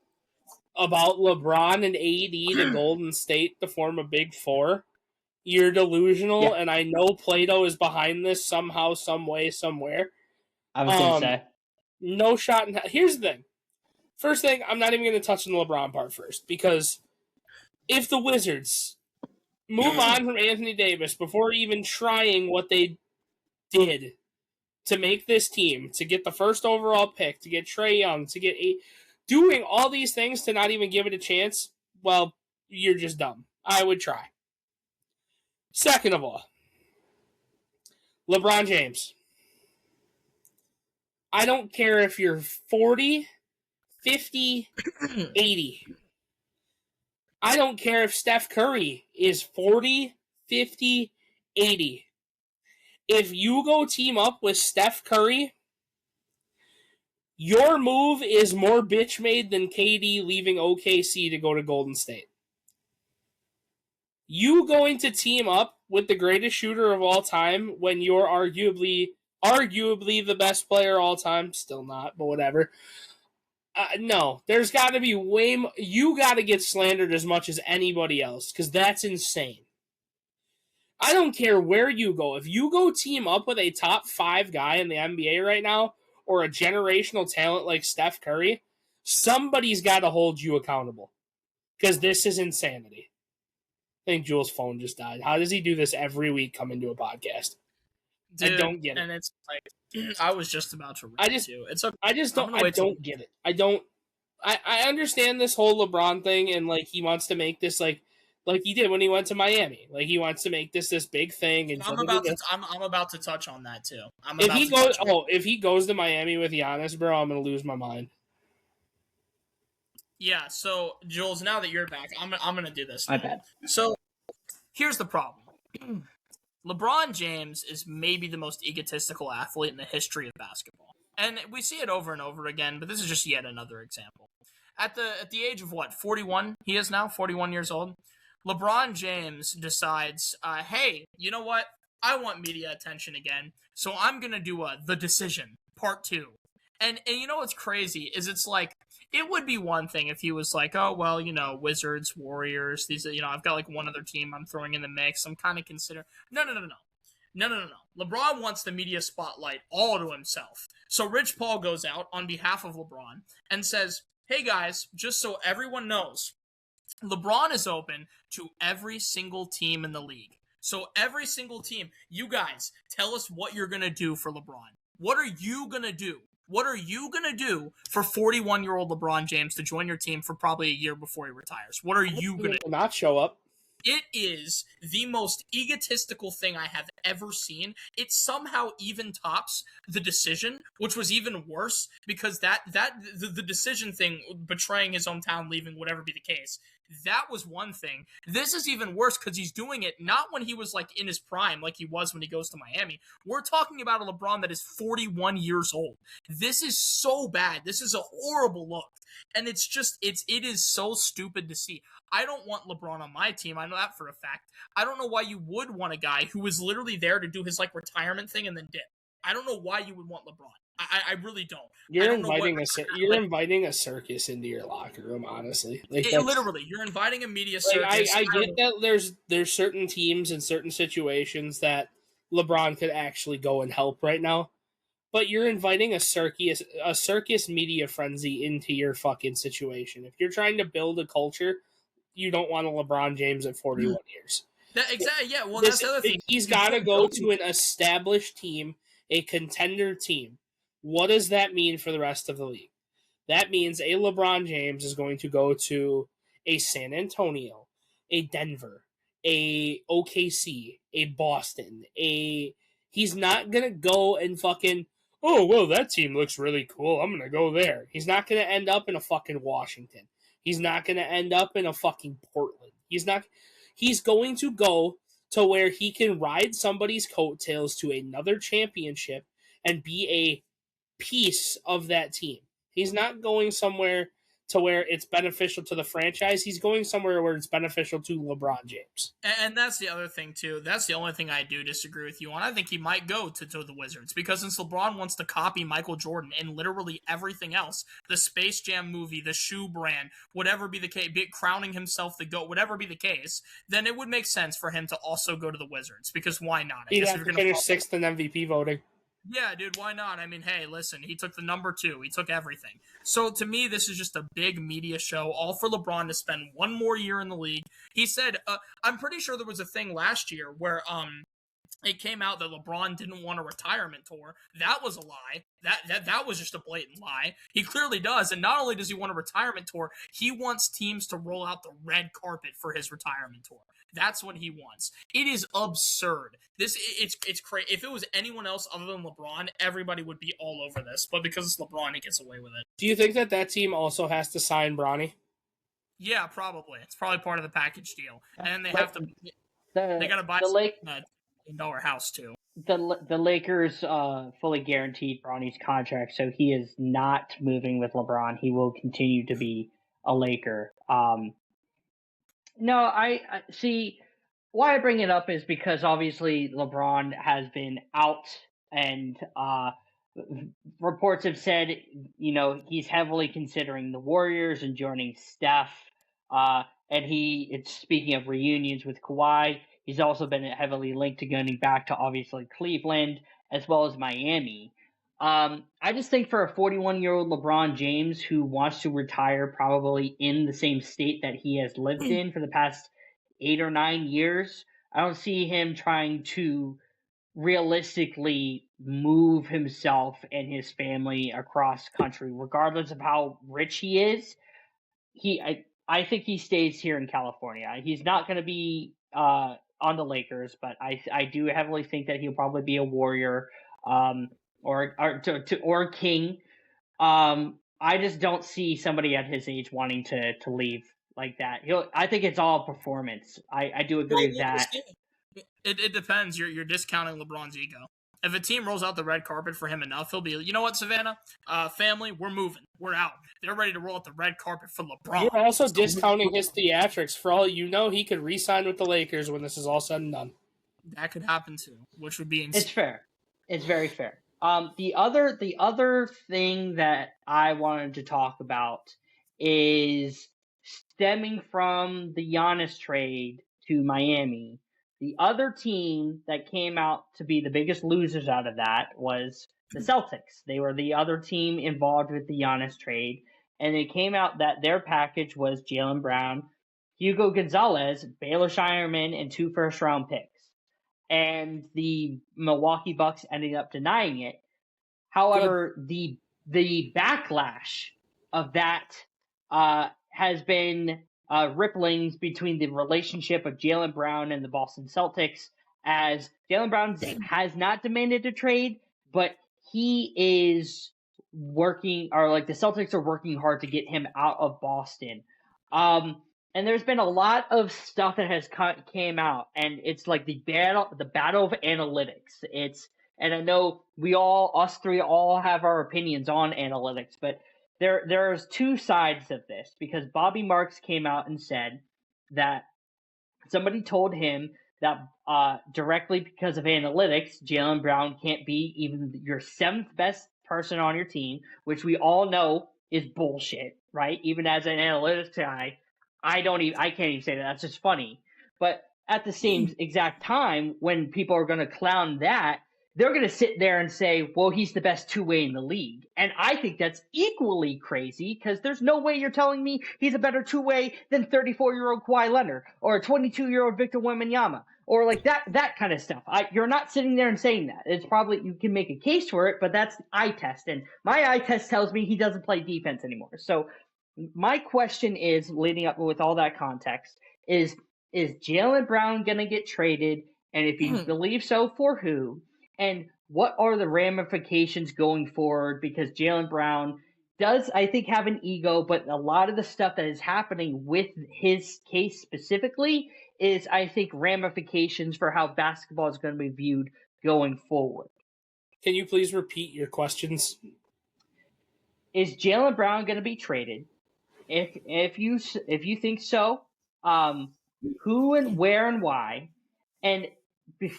about LeBron and AD to Golden State to form a Big Four, you're delusional, and I know Plato is behind this somehow, some way, somewhere. I was going to say. No shot in hell. Here's the thing. First thing, I'm not even going to touch on the LeBron part first, because if the Wizards move on from Anthony Davis before even trying what they did to make this team, to get the first overall pick, to get Trae Young, to get doing all these things to not even give it a chance, well, you're just dumb. I would try. Second of all, LeBron James. I don't care if you're 40, 50, 80. I don't care if Steph Curry is 40, 50, 80. If you go team up with Steph Curry, your move is more bitch made than KD leaving OKC to go to Golden State. You going to team up with the greatest shooter of all time when you're arguably the best player all time? Still not, but whatever. No, there's got to be way more. You got to get slandered as much as anybody else, because that's insane. I don't care where you go. If you go team up with a top 5 guy in the NBA right now, or a generational talent like Steph Curry, somebody's got to hold you accountable, because this is insanity. I think Jules' phone just died. How does he do this every week coming to a podcast? Dude, I don't get it. And it's like, I was just about to read too. It's okay. I don't get it. I understand this whole LeBron thing, and like he wants to make this like he did when he went to Miami. Like he wants to make this big thing. And I'm about to touch on that too. If he goes to Miami with Giannis, bro, I'm gonna lose my mind. Yeah, so Jules, now that you're back, I'm gonna do this. My bad. So here's the problem. LeBron James is maybe the most egotistical athlete in the history of basketball. And we see it over and over again, but this is just yet another example. At the age of 41? He is now 41 years old. LeBron James decides, hey, you know what? I want media attention again, so I'm gonna do The Decision Part 2. And you know what's crazy is it's like, it would be one thing if he was like, oh, well, you know, Wizards, Warriors, these, you know, I've got like one other team I'm throwing in the mix. I'm kind of considering. No. LeBron wants the media spotlight all to himself. So Rich Paul goes out on behalf of LeBron and says, hey guys, just so everyone knows, LeBron is open to every single team in the league. So every single team, you guys, tell us what you're going to do for LeBron. What are you going to do? What are you going to do for 41-year-old LeBron James to join your team for probably a year before he retires? What are you going to do? Not show up. It is the most egotistical thing I have ever seen. It somehow even tops the decision, which was even worse because the decision thing, betraying his hometown, leaving, whatever be the case, that was one thing. This is even worse because he's doing it not when he was like in his prime, like he was when he goes to Miami. We're talking about a LeBron that is 41 years old. This is so bad. This is a horrible look. And it is so stupid to see. I don't want LeBron on my team. I know that for a fact. I don't know why you would want a guy who was literally there to do his like retirement thing and then dip. I don't know why you would want LeBron. I really don't. You're inviting a circus into your locker room, honestly. Literally, you're inviting a media circus. I get that there's certain teams and certain situations that LeBron could actually go and help right now. But you're inviting a circus media frenzy into your fucking situation. If you're trying to build a culture, you don't want a LeBron James at 41 years. Exactly, yeah. Well, that's the other thing. He's got to go to an established team, a contender team. What does that mean for the rest of the league? That means a LeBron James is going to go to a San Antonio, a Denver, a OKC, a Boston, he's not going to go and fucking, oh, well, that team looks really cool. I'm going to go there. He's not going to end up in a fucking Washington. He's not going to end up in a fucking Portland. He's going to go to where he can ride somebody's coattails to another championship and be a piece of that team. He's not going somewhere to where it's beneficial to the franchise. He's going somewhere where it's beneficial to LeBron James. And that's the other thing, too. That's the only thing I do disagree with you on. I think he might go to the Wizards because since LeBron wants to copy Michael Jordan and literally everything else, the Space Jam movie, the shoe brand, whatever be the case, crowning himself the GOAT, whatever be the case, then it would make sense for him to also go to the Wizards because why not? He'd have to finish sixth in MVP voting. Yeah, dude, why not? I mean, hey, listen, he took the number 2. He took everything. So to me, this is just a big media show, all for LeBron to spend one more year in the league. He said, I'm pretty sure there was a thing last year where it came out that LeBron didn't want a retirement tour. That was a lie. That was just a blatant lie. He clearly does. And not only does he want a retirement tour, he wants teams to roll out the red carpet for his retirement tour. That's what he wants. It is absurd. It's crazy. If it was anyone else other than LeBron, everybody would be all over this. But because it's LeBron, he gets away with it. Do you think that team also has to sign Bronny? Yeah, probably. It's probably part of the package deal. And they have to. They got to buy $1 house too. The Lakers fully guaranteed Bronny's contract, so he is not moving with LeBron. He will continue to be a Laker. No, I see why I bring it up is because obviously LeBron has been out, and reports have said, he's heavily considering the Warriors and joining Steph. And it's speaking of reunions with Kawhi. He's also been heavily linked to going back to obviously Cleveland as well as Miami. I just think for a 41-year-old LeBron James who wants to retire probably in the same state that he has lived in for the past 8 or 9 years, I don't see him trying to realistically move himself and his family across country, regardless of how rich he is. I think he stays here in California. He's not going to be on the Lakers, but I do heavily think that he'll probably be a Warrior. Or a King. I just don't see somebody at his age wanting to leave like that. I think it's all performance. I do agree with that. It depends. You're discounting LeBron's ego. If a team rolls out the red carpet for him enough, he'll be, you know what, Savannah? Family, we're moving. We're out. They're ready to roll out the red carpet for LeBron. You're also discounting his theatrics. For all you know, he could re-sign with the Lakers when this is all said and done. That could happen too, which would be insane. It's fair. It's very fair. The other thing that I wanted to talk about is stemming from the Giannis trade to Miami. The other team that came out to be the biggest losers out of that was the Celtics. They were the other team involved with the Giannis trade, and it came out that their package was Jaylen Brown, Hugo Gonzalez, Baylor Shireman, and 2 first-round picks. And the Milwaukee Bucks ended up denying it. However, the backlash of that has been ripplings between the relationship of Jaylen Brown and the Boston Celtics, as Jaylen Brown has not demanded a trade, but he is working, or like the Celtics are working hard to get him out of Boston. And there's been a lot of stuff that has came out, and it's like the battle of analytics. And I know us three all have our opinions on analytics, but there's 2 sides of this, because Bobby Marks came out and said that somebody told him that directly because of analytics, Jaylen Brown can't be even your 7th best person on your team, which we all know is bullshit, right? Even as an analytics guy, I can't even say that. That's just funny. But at the same exact time, when people are going to clown that, they're going to sit there and say, well, he's the best 2-way in the league. And I think that's equally crazy, because there's no way you're telling me he's a better 2-way than 34-year-old Kawhi Leonard or 22-year-old Victor Wembanyama or like that kind of stuff. You're not sitting there and saying that. It's probably, you can make a case for it, but that's eye test. And my eye test tells me he doesn't play defense anymore. So my question is, leading up with all that context, is Jaylen Brown going to get traded? And if you believe so, for who? And what are the ramifications going forward? Because Jaylen Brown does, I think, have an ego, but a lot of the stuff that is happening with his case specifically is, I think, ramifications for how basketball is going to be viewed going forward. Can you please repeat your questions? Is Jaylen Brown going to be traded? If you think so, who and where and why? And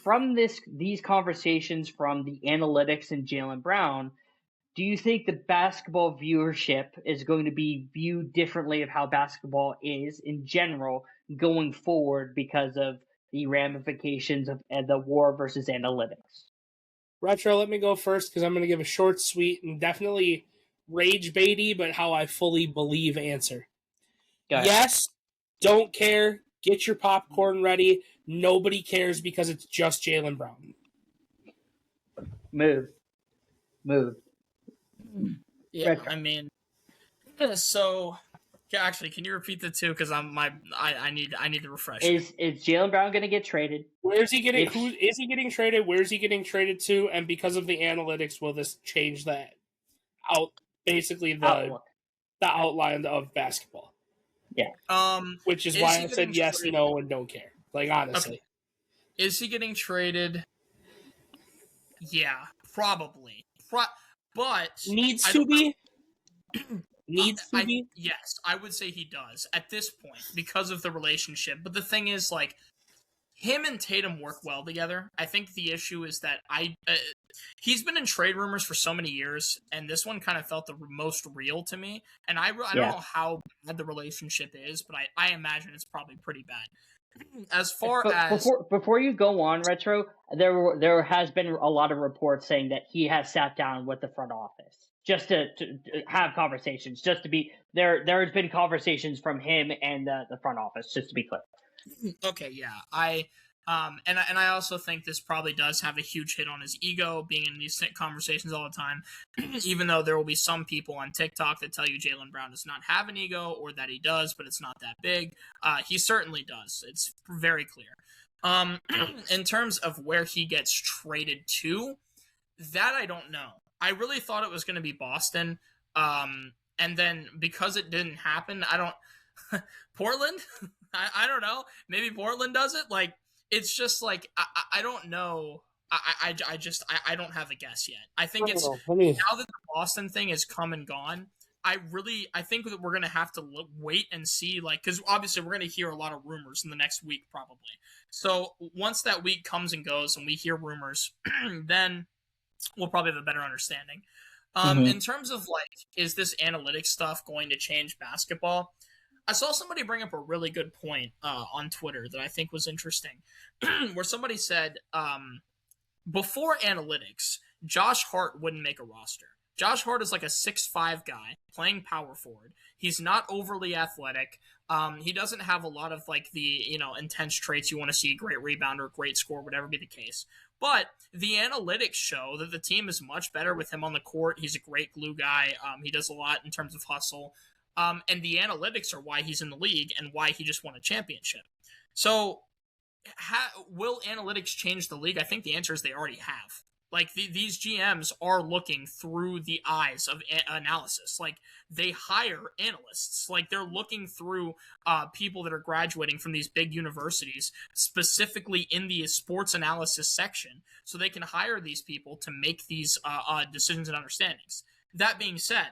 from these conversations from the analytics and Jaylen Brown, do you think the basketball viewership is going to be viewed differently of how basketball is in general going forward because of the ramifications of the war versus analytics? Retro, let me go first, because I'm going to give a short, sweet, and definitely rage baity, but how I fully believe answer. Yes, don't care. Get your popcorn ready. Nobody cares because it's just Jaylen Brown. Move. Yeah, I mean, so actually, can you repeat the 2? Because I need to refresh. Is Jaylen Brown going to get traded? Where is he getting? Who is he getting traded? Where is he getting traded to? And because of the analytics, will this change that out? Basically, the outline of basketball. Yeah. Which is why I said yes, no, and don't care. Like, honestly. Okay. Is he getting traded? Yeah, probably. But needs to be. Yes, I would say he does at this point because of the relationship. But the thing is, like, him and Tatum work well together. I think the issue is that he's been in trade rumors for so many years, and this one kind of felt the most real to me. And I don't know how bad the relationship is, but I imagine it's probably pretty bad. As far as before you go on, Retro, there has been a lot of reports saying that he has sat down with the front office just to have conversations. Just to be there has been conversations from him and the front office. Just to be clear. Okay, yeah, and I also think this probably does have a huge hit on his ego, being in these conversations all the time. Even though there will be some people on TikTok that tell you Jaylen Brown does not have an ego, or that he does, but it's not that big. He certainly does. It's very clear. In terms of where he gets traded to, that I don't know. I really thought it was going to be Boston, and then because it didn't happen, I don't. Portland. I don't know. Maybe Portland does it. Like, it's just like I don't know. I don't have a guess yet. I think it's now that the Boston thing has come and gone. I think that we're gonna have to wait and see, like, because obviously we're gonna hear a lot of rumors in the next week probably. So once that week comes and goes and we hear rumors, then we'll probably have a better understanding. In terms of, like, is this analytics stuff going to change basketball? I saw somebody bring up a really good point on Twitter that I think was interesting, where somebody said before analytics, Josh Hart wouldn't make a roster. Josh Hart is like a 6'5" guy playing power forward. He's not overly athletic. He doesn't have a lot of like the intense traits you want to see, great rebounder, great score, whatever be the case. But the analytics show that the team is much better with him on the court. He's a great glue guy. He does a lot in terms of hustle. And the analytics are why he's in the league and why he just won a championship. So will analytics change the league? I think the answer is they already have. Like these GMs are looking through the eyes of analysis. Like they hire analysts. Like they're looking through people that are graduating from these big universities, specifically in the sports analysis section, so they can hire these people to make these decisions and understandings. That being said,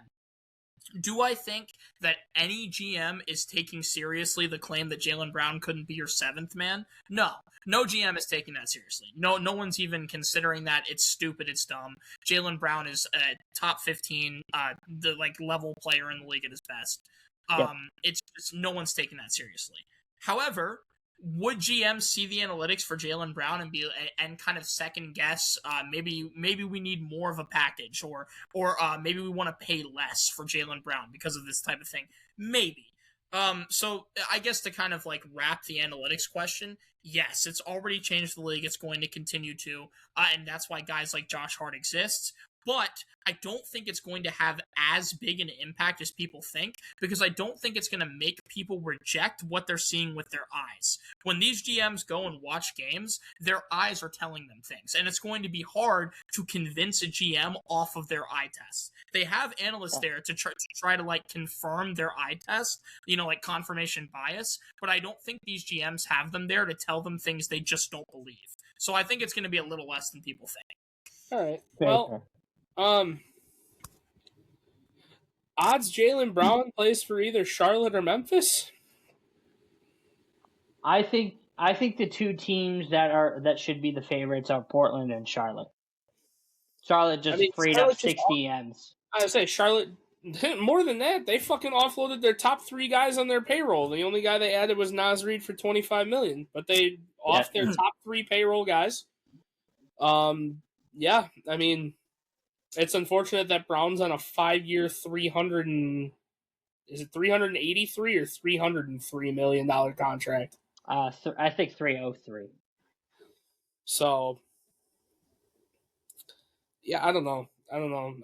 do I think that any GM is taking seriously the claim that Jaylen Brown couldn't be your seventh man? No. No GM is taking that seriously. No one's even considering that. It's stupid. It's dumb. Jaylen Brown is a top 15, the level player in the league at his best. Yep. It's just no one's taking that seriously. However, would GM see the analytics for Jaylen Brown and kind of second guess? Maybe we need more of a package, or maybe we want to pay less for Jaylen Brown because of this type of thing. Maybe. So I guess to kind of wrap the analytics question, yes, it's already changed the league. It's going to continue to, and that's why guys like Josh Hart exists. But I don't think it's going to have as big an impact as people think, because I don't think it's going to make people reject what they're seeing with their eyes. When these GMs go and watch games, their eyes are telling them things, and it's going to be hard to convince a GM off of their eye test. They have analysts there to try to confirm their eye test, confirmation bias, but I don't think these GMs have them there to tell them things they just don't believe. So I think it's going to be a little less than people think. All right. Well, odds Jaylen Brown plays for either Charlotte or Memphis? I think the two teams that should be the favorites are Portland and Charlotte. Charlotte just freed up 60 M's. I would say Charlotte, more than that, they fucking offloaded their top 3 guys on their payroll. The only guy they added was Naz Reid for $25 million, but they off their top 3 payroll guys. Yeah, I mean, it's unfortunate that Brown's on a 5-year, $383 or $303 million contract. I think 303. So, yeah, I don't know.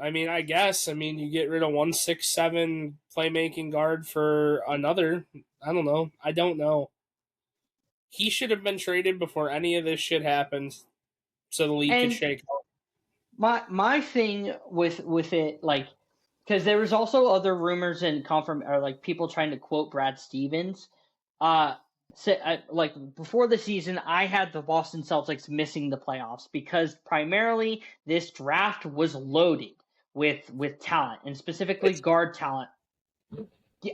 I mean, I guess. You get rid of 167 playmaking guard for another. I don't know. He should have been traded before any of this shit happened, so the league could shake out. My thing with it, because there was also other rumors and people trying to quote Brad Stevens. Before the season, I had the Boston Celtics missing the playoffs because primarily this draft was loaded with talent, and specifically guard talent.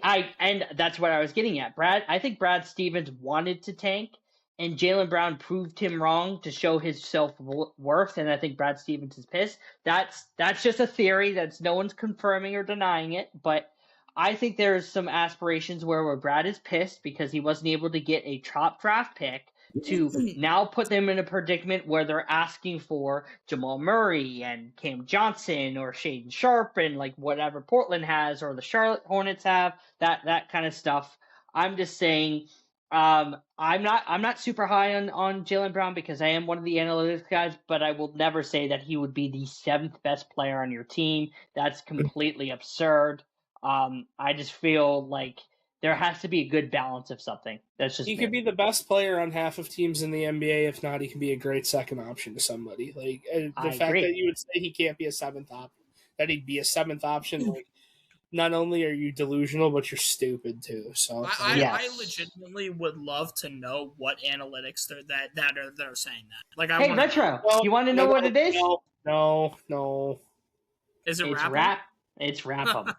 And that's what I was getting at. I think Brad Stevens wanted to tank, and Jaylen Brown proved him wrong to show his self-worth, and I think Brad Stevens is pissed. That's just a theory. That's no one's confirming or denying it, but I think there's some aspirations where Brad is pissed because he wasn't able to get a top draft pick to now put them in a predicament where they're asking for Jamal Murray and Cam Johnson or Shaedon Sharpe and whatever Portland has or the Charlotte Hornets have, that kind of stuff. I'm just saying, I'm not super high on Jaylen Brown because I am one of the analytics guys, but I will never say that he would be the 7th best player on your team. That's completely absurd. I just feel like there has to be a good balance of something. That's just he could be the best player on half of teams in the NBA. If not, he can be a great second option to somebody. The fact that you would say he can't be a 7th option, that he'd be a 7th option, not only are you delusional, but you're stupid too. So I legitimately would love to know what analytics that are saying that. Hey, Retro, you want to know what it is? No. Is it It's Rap'em. It's Rap'em.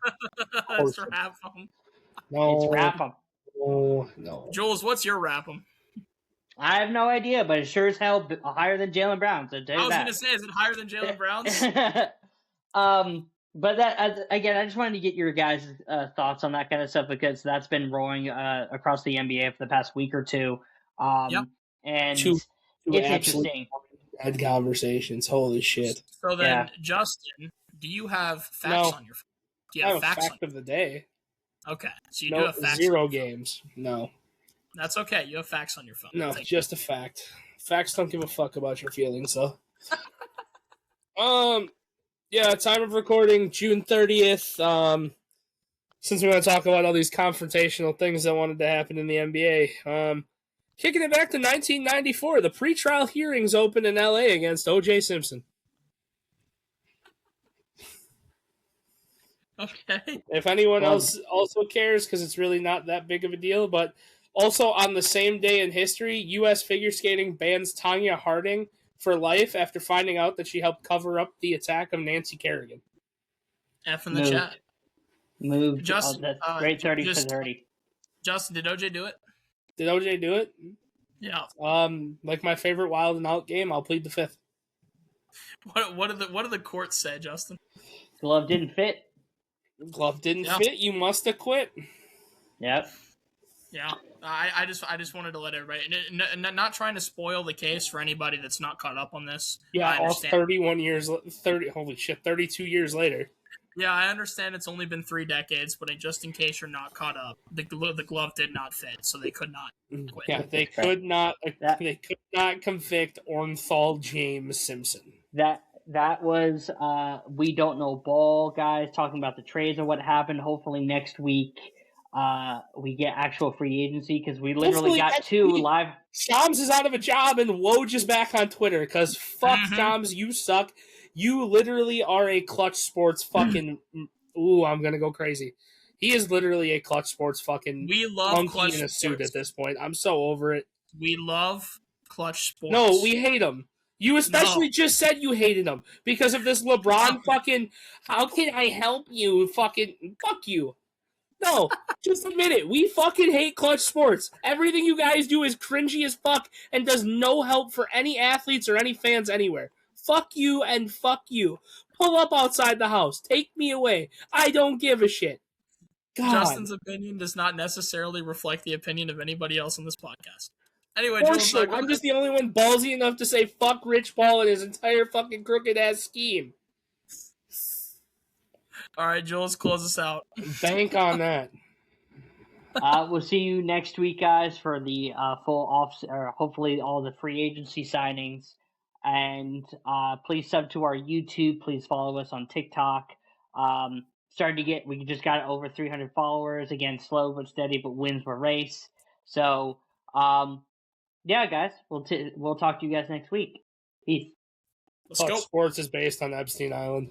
No. It's Rap'em. No. Jules, what's your Rap'em? I have no idea, but it's sure as hell higher than Jaylen Brown. So I was going to say, is it higher than Jaylen Brown's? But that again, I just wanted to get your guys' thoughts on that kind of stuff because that's been rolling across the NBA for the past week or two, Yep. and Two it's absolute interesting. bad conversations. Holy shit! So then, Yeah. Justin, do you have facts No. on your phone? Do I you have a facts fact of the day. Okay, so you do No, have facts. 0 games. No, That's okay. You have facts on your phone. no, Take just a fact. Facts don't give a fuck about your feelings, so. Yeah, time of recording June 30th. Since we want to talk about all these confrontational things that wanted to happen in the NBA, kicking it back to 1994, the pretrial hearings opened in LA against O.J. Simpson. Okay. If anyone else also cares, because it's really not that big of a deal, but also on the same day in history, U.S. figure skating bans Tanya Harding for life after finding out that she helped cover up the attack of Nancy Kerrigan. F in the chat. Moved. Justin, That's great 30 for 30. Justin, did OJ do it? Did OJ do it? Yeah. Like my favorite Wild and Out game, I'll plead the fifth. What did the courts say, Justin? Glove didn't fit. Glove didn't fit. You must have quit. Yep. Yeah. I just wanted to let everybody, not trying to spoil the case for anybody that's not caught up on this. Yeah, all 31 years, 32 years later. Yeah, I understand it's only been 3 decades, but just in case you're not caught up, the glove did not fit, so they could not quit. Yeah, they could not convict Ornthal James Simpson. That was We Don't Know Ball guys talking about the trades and what happened. Hopefully next week we get actual free agency because we literally got 2 live. Shams is out of a job and Woj is back on Twitter because fuck Shams, you suck. You literally are a Clutch Sports fucking. Ooh, I'm gonna go crazy. He is literally a Clutch Sports fucking. We love monkey Clutch in a Sports. suit at this point. I'm so over it. We love Clutch Sports. No, we hate him. You especially just said you hated him because of this LeBron fucking. How can I help you? Fucking fuck you. No, just admit it. We fucking hate Clutch Sports. Everything you guys do is cringy as fuck and does no help for any athletes or any fans anywhere. Fuck you and fuck you. Pull up outside the house. Take me away. I don't give a shit. God. Justin's opinion does not necessarily reflect the opinion of anybody else on this podcast. Anyway, Bullshit. I'm just the only one ballsy enough to say fuck Rich Paul and his entire fucking crooked ass scheme. All right, Jules, close us out. Bank on that. We'll see you next week, guys, for the full off, or hopefully all the free agency signings. And please sub to our YouTube. Please follow us on TikTok. We just got over 300 followers. Again, slow but steady, but wins the race. So, yeah, guys, we'll talk to you guys next week. Peace. Let's go. Sports is based on Epstein Island.